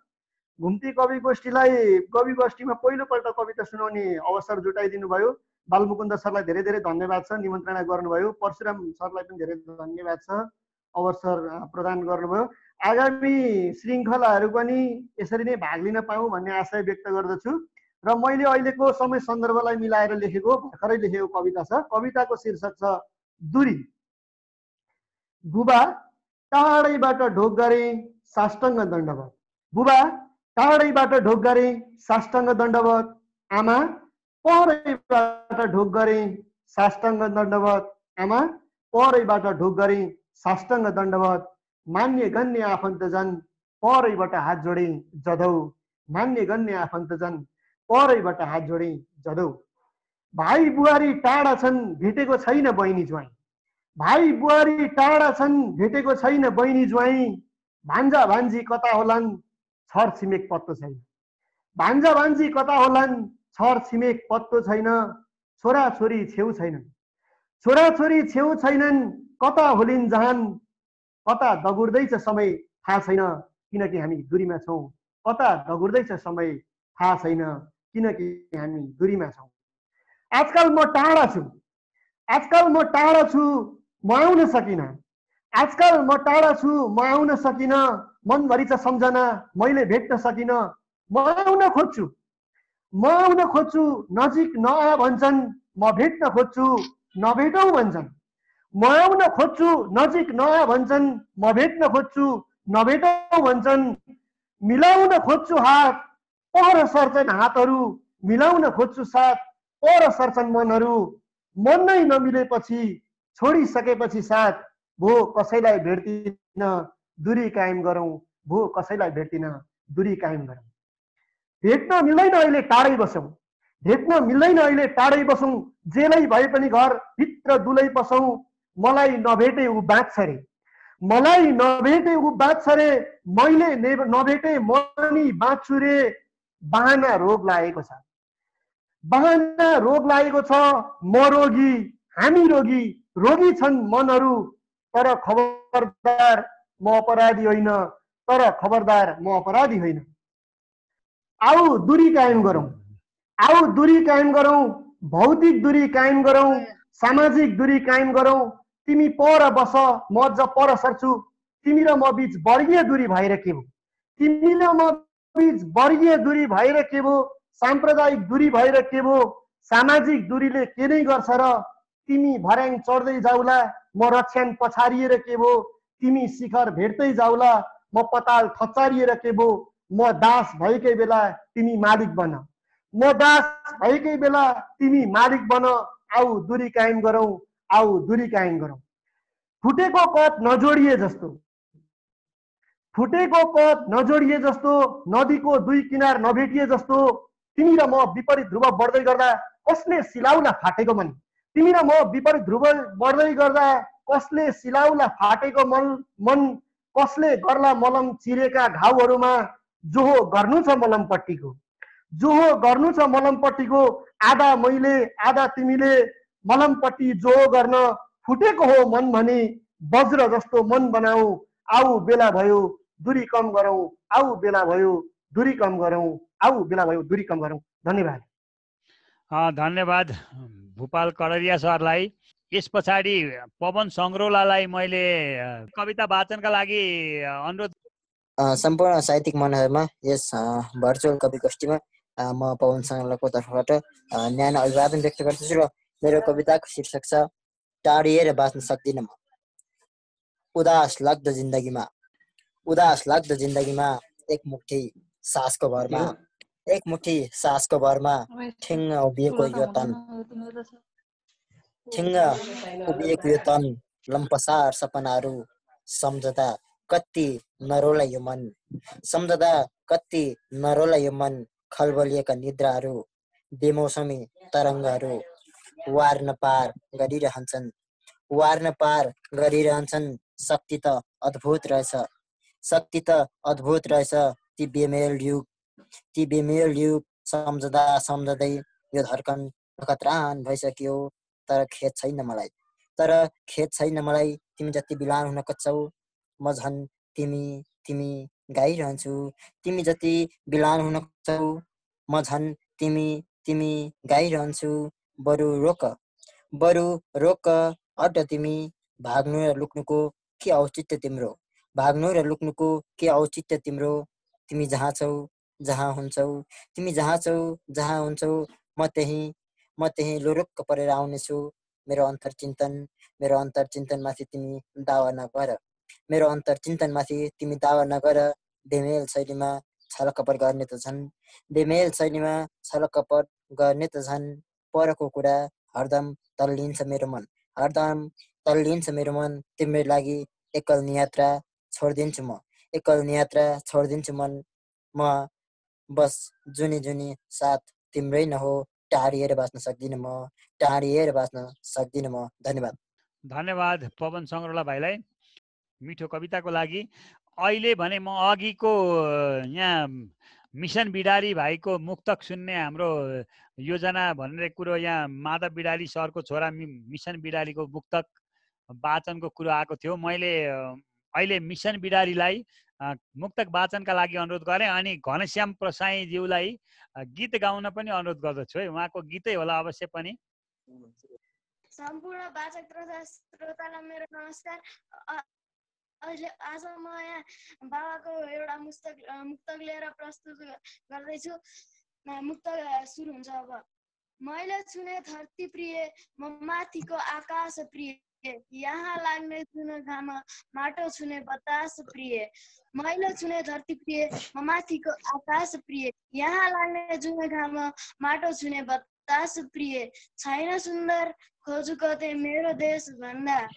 घुम्ती कवि गोष्ठीमा पहिलोपल्ट कविता सुनाउने अवसर जुटाइदिनु भयो। बालमुकुन्द सरलाई धेरै धेरै धन्यवाद छ, निमन्त्रणा गर्नुभयो। परशुराम सरलाई पनि धेरै धन्यवाद छ, अवसर प्रदान गर्नुभयो। आगामी श्रृङ्खलाहरू पनि यसरी नै भाग लिन पाऊँ भन्ने आशय व्यक्त गर्दछु। र मैले अहिलेको समय सन्दर्भलाई मिलाएर लेखेको भर्खरै लेखेको कविता छ। कविताको शीर्षक छ दूरी। बुबा टाढैबाट ढोक गरे साष्टाङ्ग दण्डवत। बुबा टाढैबाट ढोक गरे साष्टाङ्ग दण्डवत। आमा परैबाट ढोक गरे साष्टाङ्ग दण्डवत। आमा परैबाट ढोक गरे साष्टाङ्ग दण्डवत। मान्य गण्य आफन्तजन परैबाट हात जोडे जधौ। मान्य गण्य आफन्तजन परैबाट हात जोडे जधौ। भाइ बुहारी टाढा छन् भेटेको छैन बहिनी ज्वाइँ। भाइ बुहारी टाढा छन् भेटेको छैन बहिनी ज्वाइँ। भान्जा भान्जी कता होलान् छर छिमेक पत्तो छैन। भान्जा भान्जी कता होलान् छर छिमेक पत्तो छैन। छोरा छोरी छेउ छैनन्। छोरा छोरी छेउ छैनन्। कता होलिन् जहान। कता दगुर्दैछ समय थाहा छैन किनकि हामी दूरीमा छौँ। कता दगुर्दैछ समय थाहा छैन किनकि हामी दूरीमा छौँ। आजकल म टाढा छु। आजकल म टाढा छु म आउन सकिनँ। आजकल म टाढा छु म आउन सकिनँ। मनभरि छ सम्झना मैले भेट्न सकिनँ। म आउन खोज्छु। म आउन खोज्छु नजिक नआ भन्छन्। म भेट्न खोज्छु नभेटौ भन्छन्। म आउन खोज्छु नजिक नआ भन्छन्। म भेट्न खोज्छु नभेटौ भन्छन्। मिलाउन खोज्छु हात पर सर्छन् हातहरू। मिलाउन खोज्छु साथ पर सर्छन् मनहरू। मन नै नमिलेपछि छोडिसकेपछि साथ भो कसैलाई भेट्दिन दूरी कायम गरौँ। भो कसैलाई भेट्दिन दूरी कायम गरौँ। भेट्न मिल्दैन अहिले टाढै बसौँ। भेट्न मिल्दैन अहिले टाढै बसौँ। जेलै भए पनि घर भित्र दुलै बसौँ। मलाई नभेटे ऊ बाँच्छ रे। मलाई नभेटे ऊ बाँच्छ रे। मैले नभेटे म नि बाँच्छु रे। बहाना रोग लागेको छ। बहाना रोग लागेको छ। म रोगी हामी रोगी रोगी छन् मनहरू। तर खबरदार म अपराधी होइन। तर खबरदार म अपराधी होइन। आऊ दूरी कायम गरौँ। आऊ दूरी कायम गरौँ। भौतिक दूरी कायम गरौँ। सामाजिक दूरी कायम गरौँ। तिमी पर बस म अझ पर सर्छु। तिमी र म बीच वर्गीय दूरी भएर के हो। तिमी र म बीच वर्गीय दूरी भएर के हो। साम्प्रदायिक दूरी भएर के हो। सामाजिक दूरीले के नै गर्छ र। तिमी भर्याङ चढ्दै जाउला म रक्षान पछारिएर के हो। तिमी शिखर भेट्दै जाउला म पताल थचारिएर के हो। म दास भएकै बेला तिमी मालिक बन। म दास भएकै बेला तिमी मालिक बन। आऊ दूरी कायम गरौँ। आऊ दूरी कायम गरौँ। फुटेको कप नजोडिए जस्तो। फुटेको कप नजोडिए जस्तो। नदीको दुई किनार नभेटिए जस्तो। तिमी र म विपरीत ध्रुव बढ्दै गर्दा कसले सिलाउला फाटेको मन। तिमी र म विपरीत ध्रुव बढ्दै गर्दा कसले सिलाउला फाटेको मन। कसले गर्ला मलम चिरेका घाउहरूमा। जो हो गर्नु छ मलमपट्टिको। जो हो गर्नु छ मलमपट्टिको। आधा मैले आधा तिमीले मलमपट्टि जो हो गर्न फुटेको हो मन भने वज्र जस्तो मन बनाऊ। आऊ बेला भयो दूरी कम गरौँ। आऊ बेला भयो दूरी कम गरौँ। आऊ बेला भयो दूरी कम गरौँ। धन्यवाद। धन्यवाद भूपाल कडेरिया सरलाई। यस पछाडि पवन सङ्ग्रौलालाई मैले कविता वाचनका लागि अनुरोध। सम्पूर्ण साहित्यिक मनहरूमा यस भर्चुअल कवि गोष्ठीमा म पवन सङ्ग्रौलाको तर्फबाट न्यानो अभिवादन व्यक्त गर्दछु र मेरो कविताको शीर्षक छ टाढिएर बाँच्न सक्दिनँ म। उदास लाग्दो जिन्दगीमा एक मुठी सासको भरमा ठिङ्ग उभिएको यो तन लम्पसार सपनाहरू सम्झदा कति नरोला यो मन खलबलिएका निद्राहरू बेमौसमी तरङ्गहरू वार्न पार गरिरहन्छन्। शक्ति त अद्भुत रहेछ ती बेमेल युग सम्झँदै यो धड्कन खतरान भइसक्यो। तर खेद छैन मलाई तिमी जति बिलान हुन खोज्छौ म झन् तिमी गाइरहन्छु। तिमी जति बिलान हुन खोज्छौ म झन् तिमी गाइरहन्छु। बरु रोक अड्ड तिमी भाग्नु र लुक्नुको के औचित्य तिम्रो तिमी जहाँ हुन्छौ म त्यही लुरुक्क परेर आउनेछु। मेरो अन्तरचिन्तनमाथि तिमी दावा नगर। बेमेल शैलीमा छलकपट गर्ने त झन् परको कुरा हरदम तल्लिन्छ मेरो मन। तिम्रो लागि एकल नियात्रा छोडिदिन्छु म बस जुनी साथ तिम्रै नहो। टाढिएर बाँच्न सक्दिनँ म। धन्यवाद पवन सङ्ग्रौला भाइलाई मिठो कविताको लागि। अहिले भने म अघिको यहाँ मिसन बिडारी भाइको मुक्तक सुन्ने हाम्रो योजना भन्ने कुरो यहाँ माधव बिडारी सरको छोरा मिसन बिडारीको मुक्तक वाचनको कुरो आएको थियो। मैले अहिले मिसन बिडारीलाई मुक्तक वाचनका लागि अनुरोध गरेँ अनि घनश्याम प्रसाईज्यूलाई गीत गाउन पनि अनुरोध गर्दछु है। उहाँको गीतै होला अवश्य पनि। सम्पूर्ण वाचक तथा श्रोतालाई मेरो नमस्कार। आज म यहाँ बाबाको एउटा मुक्तक लिएर प्रस्तुत गर्दैछु। मुक्तक सुरु हुन्छ अब। मैले छुने धरती प्रिय म माथिको आकाश प्रिय यहाँ लाग्ने जुन घाम माटो छुने बतास प्रिय। मैले छुने धरती प्रिय म माथिको आकाश प्रिय यहाँ लाग्ने जुन घाम माटो छुने बतास प्रिय। छैन सुन्दर खोजु कतै मेरो देश भन्दा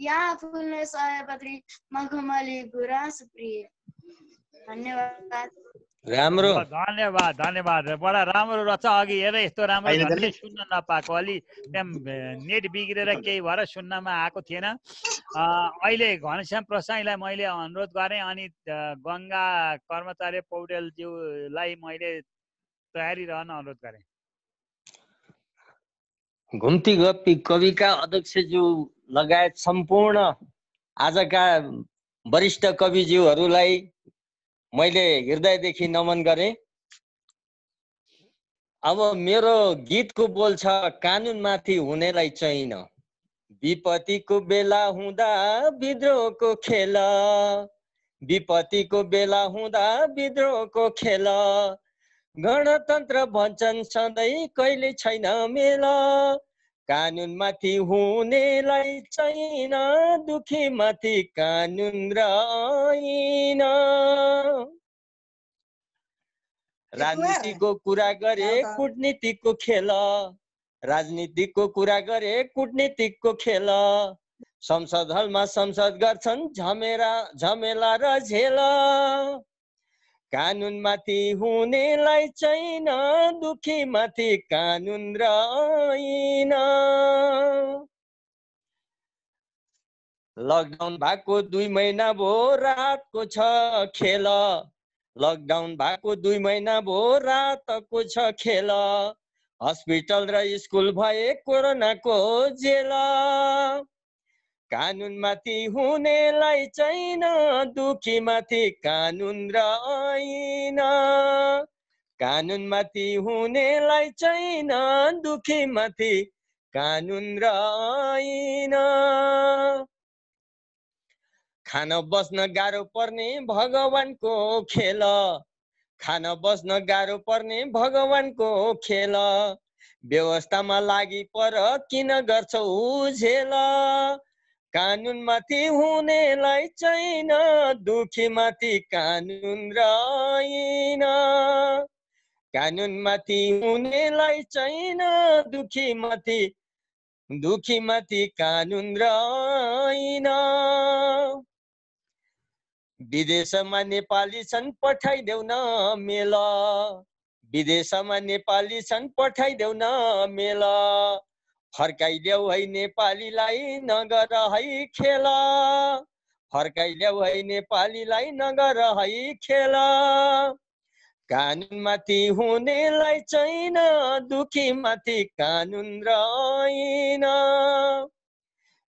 यहाँ फुल्ने सयपत्री मखमली गुराँस प्रिय। धन्यवाद। राम्रो धन्यवाद। बडा राम्रो रहेछ। अघि हेर यस्तो राम्रो झन्डै सुन्न नपाएको, अलि त्यहाँ नेट बिग्रेर केही भएर सुन्नमा आएको थिएन। अहिले घनश्याम प्रसाईलाई मैले अनुरोध गरेँ अनि गङ्गा कर्मचार्य पौडेलज्यूलाई मैले तयारी रहन अनुरोध गरेँ। घुम्ती गप्पी कविका अध्यक्षज्यू लगायत सम्पूर्ण आजका वरिष्ठ कविज्यूहरूलाई मैले हृदयदेखि नमन गरेँ। अब मेरो गीतको बोल छ कानुनमाथि हुनेलाई चाहिन। विपत्तिको बेला हुँदा विद्रोहको खेल गणतन्त्र भन्छन् सधैँ कहिले छैन मेल। कानुनमाथि हुनेलाई छैन दुखी माथि कानुन र ऐन। राजनीतिको कुरा गरे कुटनीतिको खेल संसद हलमा संसद गर्छन् झमेला र झेल। कानुनमाथि हुनेलाई छैन दुखी माथि कानुन र ऐन। लकडाउन भएको 2 महिना भयो रातको छ खेल। हस्पिटल र स्कुल भए कोरोनाको जेल। कानुनमाथि हुनेलाई छैन दुखी माथि कानुन र ऐन। कानुनमाथि हुनेलाई छैन दुखी माथि कानुन र ऐन। खान बस्न गाह्रो पर्ने भगवानको खेल। खान बस्न गाह्रो पर्ने भगवानको खेल व्यवस्थामा लागि पर किन गर्छौ झेल कानुनमाथि हुनेलाई छैन दुखीमाथि कानुन रहेन कानुनमाथि हुनेलाई छैन दुखीमाथि कानुन रहेन विदेशमा नेपाली छन् पठाइदेऊ न मेल विदेशमा नेपाली छन् पठाइदेऊ न मेल फर्काइदेऊ है नेपालीलाई नगर है खेल फर्काइदेऊ है नेपालीलाई नगर है खेल कानुनमाथि हुनेलाई छैन दुखीमाथि कानुन रहेन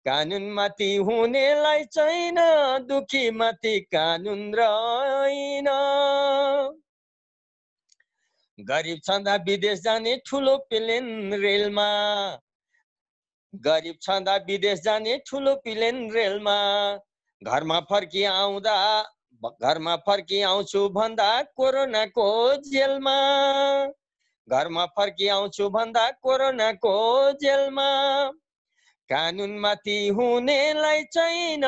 कानुनमाथि हुनेलाई छैन दुखीमाथि कानुन रहेन गरिब छँदा विदेश जाने ठुलो प्लेन रेलमा गरिब छँदा विदेश जाने ठुलो प्लेन रेलमा घरमा फर्की आउँछु भन्दा कोरोनाको जेलमा घरमा फर्की आउँछु भन्दा कोरोनाको जेलमा कानुनमाथि हुनेलाई छैन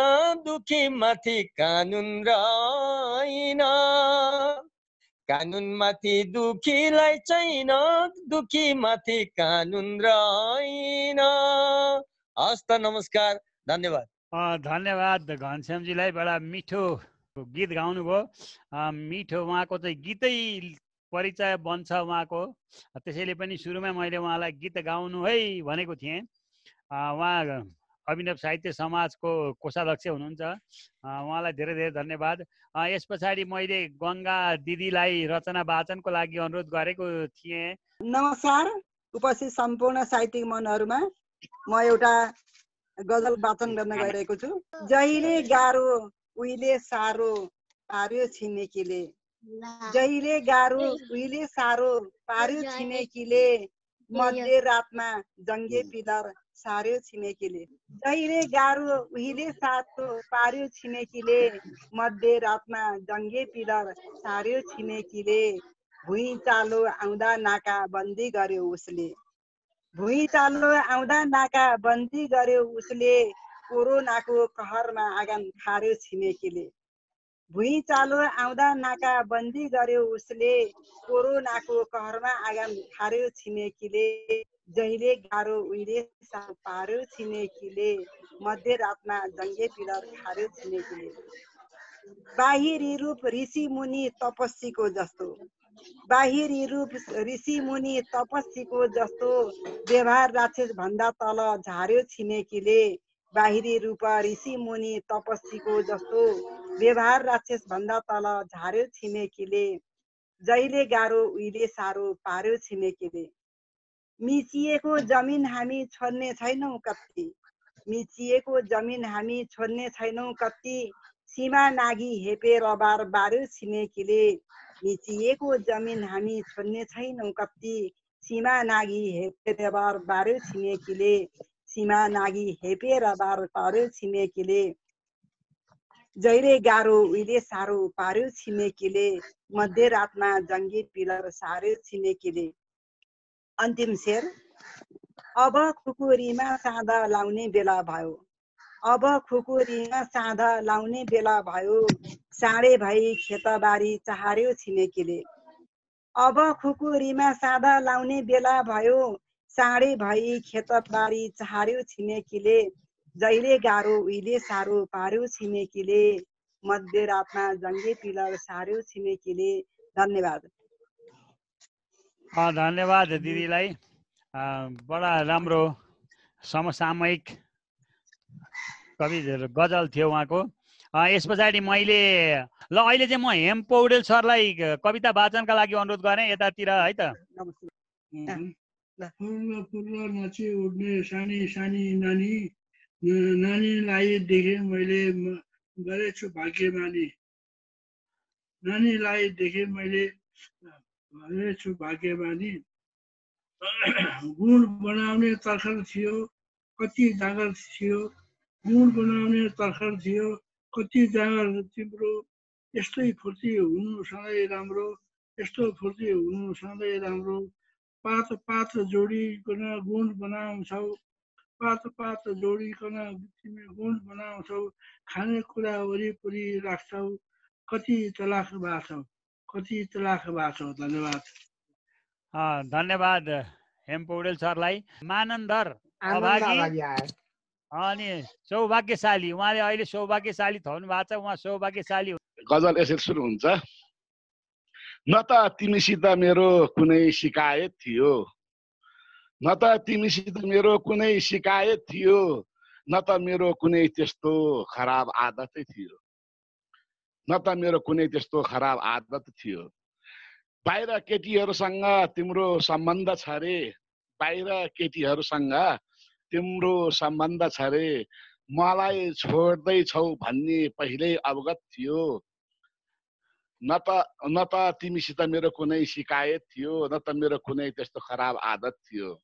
दुखीमाथि कानुन रहेन कानुनमाथि दुखीलाई छैन दुखीमाथि कानुन रहेन हस् त नमस्कार धन्यवाद धन्यवाद घनश्यामजीलाई बडा मिठो गीत गाउनुभयो मिठो उहाँको चाहिँ गीतै परिचय बन्छ उहाँको त्यसैले पनि सुरुमा मैले उहाँलाई गीत गाउनु है भनेको थिएँ उहाँ अभिनव साहित्य समाजको कोषाध्यक्ष हुनुहुन्छ उहाँलाई धेरै धेरै धन्यवाद यस पछाडि मैले गङ्गा दिदीलाई रचना वाचनको लागि अनुरोध गरेको थिएँ नमस्कार उपस्थित सम्पूर्ण साहित्यिक मनहरूमा म एउटा गजल वाचन गर्न गइरहेको छु जहिले गाह्रो उहिले सारो पार्यो छिमेकीले जहिले गाह्रो उहिले सारो पार्यो छिमेकीले मध्य रातमा जङ्गे पिलर सार्यो छिमेकीले जहिले गाह्रो उहिले सारो पार्यो छिमेकीले मध्य रातमा जङ्गे पिलर सार्यो छिमेकीले भुइँ चालो आउँदा नाका बन्दी गर्यो उसले भुइँ चालो आउँदा नाका बन्दी गर्यो उसले कोरोनाको कहरमा आँगन खार्यो छिमेकीले भुइँ चालो आउँदा नाका बन्दी गर्यो उसले कोरोनाको कहरमा आँगन खार्यो छिमेकीले जहिले गाह्रो उहिले सारो पार्यो छिमेकीले मध्य रातमा जङ्गे पिलर खार्यो छिमेकीले बाहिरी रूप ऋषि मुनि तपस्वीको जस्तो बाहिरी रूप ऋषि मुनि तपस्वीको जस्तो व्यवहार राक्षस भन्दा तल झार्यो छिमेकीले बाहिरी रूप ऋषि मुनि तपस्वीको जस्तो व्यवहार राक्षस भन्दा तल झार्यो छिमेकीले जहिले गाह्रो उहिले सारो पार्यो छिमेकीले मिचिएको जमिन हामी छोड्ने छैनौँ कति मिचिएको जमिन हामी छोड्ने छैनौँ कति सीमा नागी हेपेर बार बार्यो छिमेकीले मिचिएको जमिन हामी छोड्ने छैनौँ कति सीमा नागी हेपेर बार बार्यो छिमेकीले सीमा नागी हेपेर बार पार्यो छिमेकीले जहिले गाह्रो उहिले सारो पार्यो छिमेकीले मध्य रातमा जङ्गे पिलर सार्यो छिमेकीले अन्तिम शेर अब खुकुरीमा साँधा लाउने बेला भयो अब खुकुरीमा साँधा लाउने बेला भयो साँडे भई खेतबारी चहार्यो छिमेकीले अब खुकुरीमा साँधा लाउने बेला भयो साँडे भई खेतबारी चहार्यो छिमेकीले जहिले गाह्रो उहिले सारो पार्यो छिमेकीले मध्य रातमा जङ्गे पिलर सार्यो छिमेकीले धन्यवाद धन्यवाद दिदीलाई बडा राम्रो समसामयिक कवि गजल थियो उहाँको यस पछाडि मैले ल अहिले चाहिँ म हेम पौडेल सरलाई कविता वाचनका लागि अनुरोध गरेँ यतातिर है त फुल्ल नाची उड्ने सानी सानी नानी नानीलाई देखेँ मैले गरेछु भाग्यमानी नानीलाई देखेँ मैले गरेछु भाग्यमानी गुण बनाउने तर्खर थियो कति जाँगर थियो गुण बनाउने तर्खर थियो कति जाँगर तिम्रो यस्तै फुर्ती हुनु सधैँ राम्रो यस्तो फुर्ती हुनु सधैँ राम्रो। पात पात जोडिकन गुण बनाउँछौ, पात पात जोडिकन तिमी गुण बनाउँछौ, खानेकुरा वरिपरि राख्छौ, कति चलाख बाछौ, कति चलाख बाछौ। धन्यवाद। धन्यवाद हेम पौडेल सरलाई। मानन्दर अभागी अनि सौभाग्यशाली, उहाँले अहिले सौभाग्यशाली थप्नु भएको छ, उहाँ सौभाग्यशाली। गजल यसरी सुरु हुन्छ। न त तिमीसित मेरो कुनै शिकायत थियो, न त तिमीसित मेरो कुनै शिकायत थियो, न त मेरो कुनै त्यस्तो खराब आदतै थियो, न त मेरो कुनै त्यस्तो खराब आदत थियो। बाहिर केटीहरूसँग तिम्रो सम्बन्ध छ रे, बाहिर केटीहरूसँग तिम्रो सम्बन्ध छ रे, मलाई छोड्दैछौ भन्ने पहिल्यै अवगत थियो। न त तिमीसित मेरो कुनै शिकायत थियो, न त मेरो कुनै त्यस्तो खराब आदत थियो।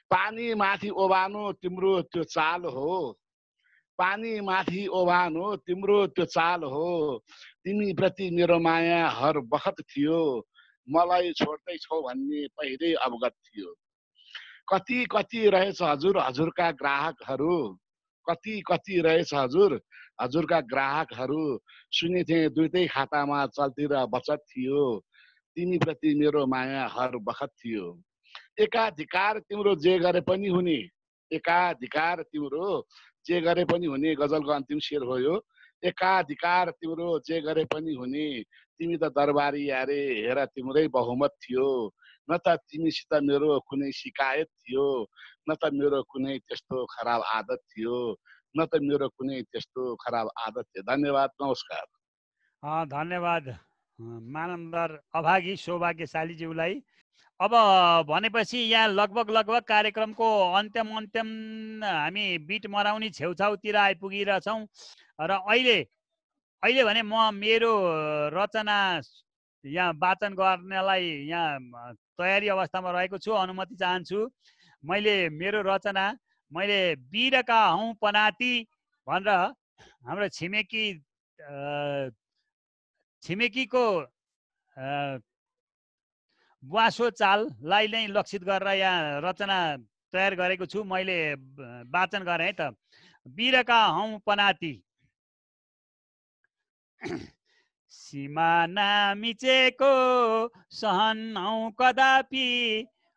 पानी माथि ओभानो तिम्रो त्यो चाल हो, पानी माथि ओभानो तिम्रो त्यो चाल हो, तिमी प्रति मेरो माया हर बखत थियो, मलाई छोड्दैछौ भन्ने पहिल्यै अवगत थियो। कति कति रहेछ हजुर हजुरका ग्राहकहरू, कति कति रहेछ हजुर हजुरका ग्राहकहरू, सुनेथे दुईटै खातामा चल्ती र बचत थियो, तिमी प्रति मेरो माया हर बखत थियो। एकाधिकार तिम्रो जे गरे पनि हुने, एकाधिकार तिम्रो जे गरे पनि हुने, गजलको अन्तिम शेर हो यो। एकाधिकार तिम्रो जे गरे पनि हुने, तिमी त दरबारी यारे हेर तिम्रै बहुमत थियो, न त तिमीसित मेरो कुनै शिकायत थियो, न त मेरो कुनै त्यस्तो खराब आदत थियो, न त मेरो कुनै त्यस्तो खराब आदत थियो। धन्यवाद, नमस्कार। धन्यवाद मानन्दर अभागी सौभाग्यशालीज्यूलाई। अब भनेपछि यहाँ लगभग कार्यक्रमको अन्त्यम हामी बिट मराउने छेउछाउतिर आइपुगिरहेछौँ र अहिले भने म मेरो रचना यहाँ वाचन गर्नलाई यहाँ तयारी अवस्थामा रहेको छु। अनुमति चाहन्छु। मैले मेरो रचना मैले वीरका हौँ पनाती भनेर हाम्रो छिमेकीको बुवासो चाललाई नै लक्षित गरेर यहाँ रचना तयार गरेको छु। मैले वाचन गरेँ है त। वीरका हौँ पनाती। सिमाना मिचेको सहन्नौ कदापि,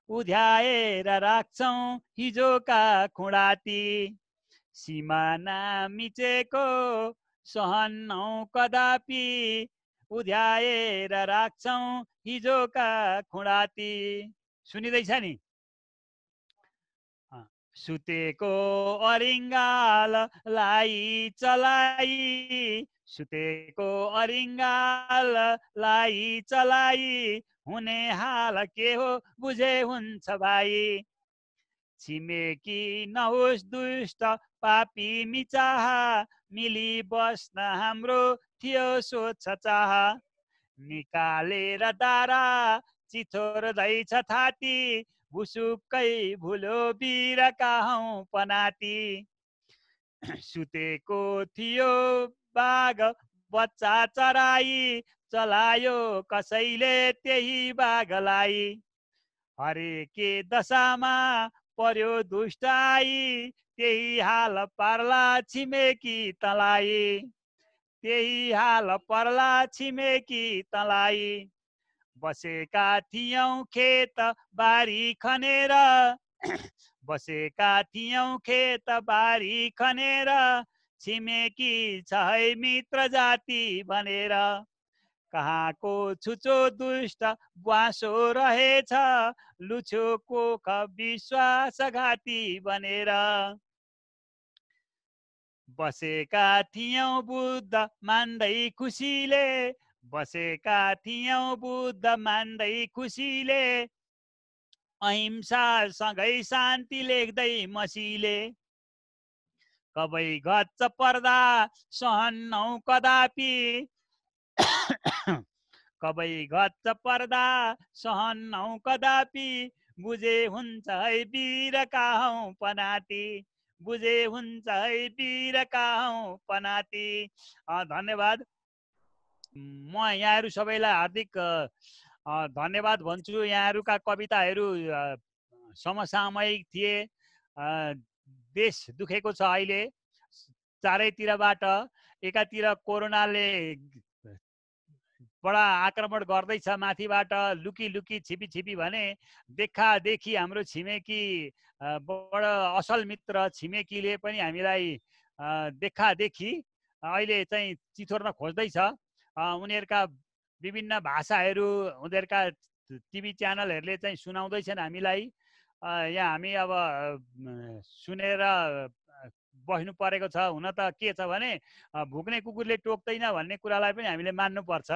उध्याएर राख्छौँ हिजोका खुँडाती। सिमाना मिचेको सहन्नौ कदापि, उध्याएर राख्छौँ हिजोका खुँडाती। सुनिँदैछ नि? सुतेको अरिङ्गाललाई चलाई, सुतेको अरिङ्गाललाई चलाई, हुने हाल के हो बुझे हुन्छ भाइ। छिमेकी नहोस् दुष्ट पापी मिचाह, मिली बस्न हाम्रो थियो सोच चाह। निकालेर दारा चिथोर्दैछ थाती, भुसुक्कै भुलो वीरका हौँ पनाती। सुतेको थियो बाघ बच्चा चराई, चलायो कसैले त्यही बाघलाई। हरेके दशामा पर्यो दुष्ट आई, त्यही हाल पर्ला छिमेकी तलाई, त्यही हाल पर्ला छिमेकी तलाई। बसेका थियौँ खेत बारी खनेर, बसेका थियौँ खेत बारी खनेर, छिमेकी छ है मित्र जाति भनेर। कहाँको छुचो दुष्ट ब्वासो रहेछ, लुछो कोख विश्वासघाती भनेर। बसेका थियौँ बुद्ध मान्दै खुसीले, बसेका थियौँ बुद्ध मान्दै खुसीले, अहिंसासँगै शान्ति लेख्दै मसीले। कबै गच्च पर्दा सहन्नौ कदापि, कबै गच्च पर्दा सहन्नौ कदापि, बुझे हुन्छ है वीरका हौँ पनाती, बुझे हुन्छ है वीरका हौँ पनाती। धन्यवाद। म यहाँहरू सबैलाई हार्दिक धन्यवाद भन्छु। यहाँहरूका कविताहरू समसामयिक थिए। देश दुखेको छ अहिले चारैतिरबाट। एकातिर कोरोनाले बडा आक्रमण गर्दैछ माथिबाट, लुकी लुकी छिपी छिपी भने देखादेखि हाम्रो छिमेकी बडा असल मित्र छिमेकीले पनि हामीलाई देखादेखि अहिले चाहिँ चिथोर्न खोज्दैछ। उनीहरूका विभिन्न भाषाहरू उनीहरूका टिभी च्यानलहरूले चाहिँ सुनाउँदैछन् हामीलाई। यहाँ हामी अब सुनेर बस्नु परेको छ। हुन त के छ भने भुक्ने कुकुरले टोक्दैन भन्ने कुरालाई पनि हामीले मान्नुपर्छ।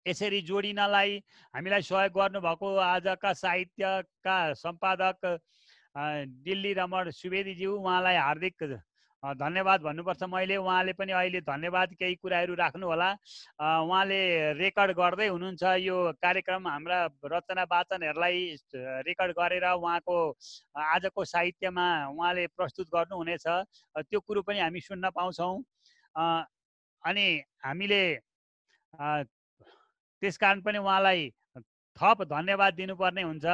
यसरी जोडिनलाई हामीलाई सहयोग गर्नुभएको आजका साहित्यका सम्पादक दिल्ली रमण सुवेदीज्यू, उहाँलाई हार्दिक धन्यवाद भन्नुपर्छ मैले। उहाँले पनि अहिले धन्यवाद केही कुराहरू राख्नु होला। उहाँले रेकर्ड गर्दै हुनुहुन्छ यो कार्यक्रम। हाम्रा रचना वाचनहरूलाई रेकर्ड गरेर उहाँको आजको साहित्यमा उहाँले प्रस्तुत गर्नुहुनेछ। त्यो कुरो पनि हामी सुन्न पाउँछौँ। अनि हामीले त्यसकारण पनि उहाँलाई थप धन्यवाद दिनुपर्ने हुन्छ।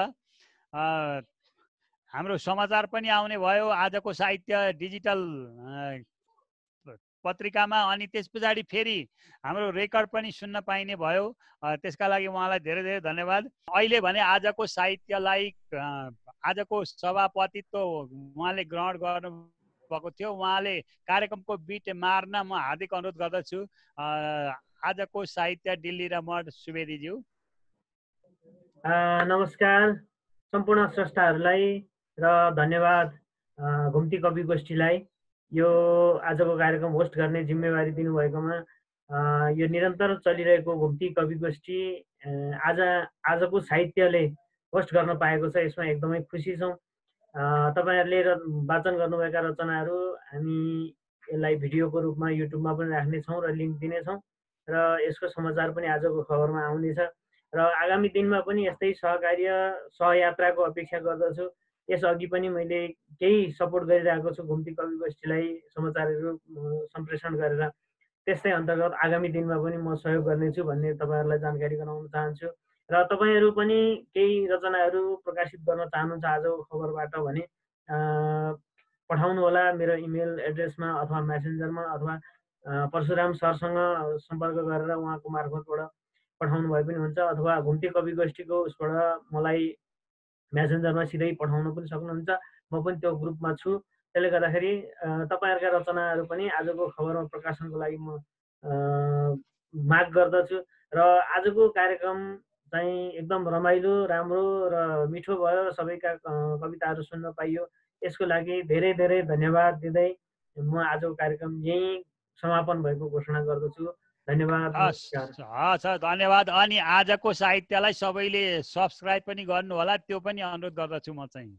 हाम्रो समाचार पनि आउने भयो आजको साहित्य डिजिटल पत्रिकामा। अनि त्यस पछाडि फेरि हाम्रो रेकर्ड पनि सुन्न पाइने भयो। त्यसका लागि उहाँलाई धेरै धेरै धन्यवाद। अहिले भने आजको साहित्यलाई आजको सभापतित्व उहाँले ग्रहण गर्नुभएको थियो। उहाँले कार्यक्रमको बिट मार्न म हार्दिक अनुरोध गर्दछु। आजको साहित्य दिल्ली रमण सुवेदीज्यू। नमस्कार सम्पूर्ण स्रष्टाहरूलाई र धन्यवाद घुम्ती कवि गोष्ठीलाई यो आजको कार्यक्रम होस्ट गर्ने जिम्मेवारी दिनुभएकोमा। यो निरन्तर चलिरहेको घुम्ती कवि गोष्ठी आजको साहित्यले होस्ट गर्न पाएको छ। यसमा एकदमै खुसी छौँ। तपाईँहरूले वाचन गर्नुभएका रचनाहरू हामी यसलाई भिडियोको रूपमा युट्युबमा पनि राख्नेछौँ र लिङ्क दिनेछौँ र यसको समाचार पनि आजको खबरमा आउनेछ। र आगामी दिनमा पनि यस्तै सहकार्य सहयात्राको अपेक्षा गर्दछु। यसअघि पनि मैले केही सपोर्ट गरिरहेको छु घुम्ती कवि गोष्ठीलाई समाचारहरू सम्प्रेषण गरेर। त्यस्तै अन्तर्गत आगामी दिनमा पनि म सहयोग गर्नेछु भन्ने तपाईँहरूलाई जानकारी गराउन चाहन्छु। र तपाईँहरू पनि केही रचनाहरू प्रकाशित गर्न चाहनुहुन्छ आजको खबरबाट भने पठाउनु होला मेरो इमेल एड्रेसमा अथवा मेसेन्जरमा, अथवा परशुराम सरसँग सम्पर्क गरेर उहाँको मार्फतबाट पठाउनु भए पनि हुन्छ, अथवा घुम्ती कवि गोष्ठीको उसबाट मलाई मेसेन्जरमा सिधै पठाउन पनि सक्नुहुन्छ। म पनि त्यो ग्रुपमा छु। त्यसले गर्दाखेरि तपाईँहरूका रचनाहरू पनि आजको खबरमा प्रकाशनको लागि म माग गर्दछु। र आजको कार्यक्रम चाहिँ एकदम रमाइलो, राम्रो र मिठो भयो। सबैका कविताहरू सुन्न पाइयो। यसको लागि धेरै धेरै धन्यवाद दिँदै म आजको कार्यक्रम यहीँ समापन भएको घोषणा गर्दछु। धन्यवाद। हस्, धन्यवाद। अनि आजको साहित्यलाई सबैले सब्सक्राइब पनि गर्नु होला, त्यो पनि अनुरोध गर्दछु म चाहिँ।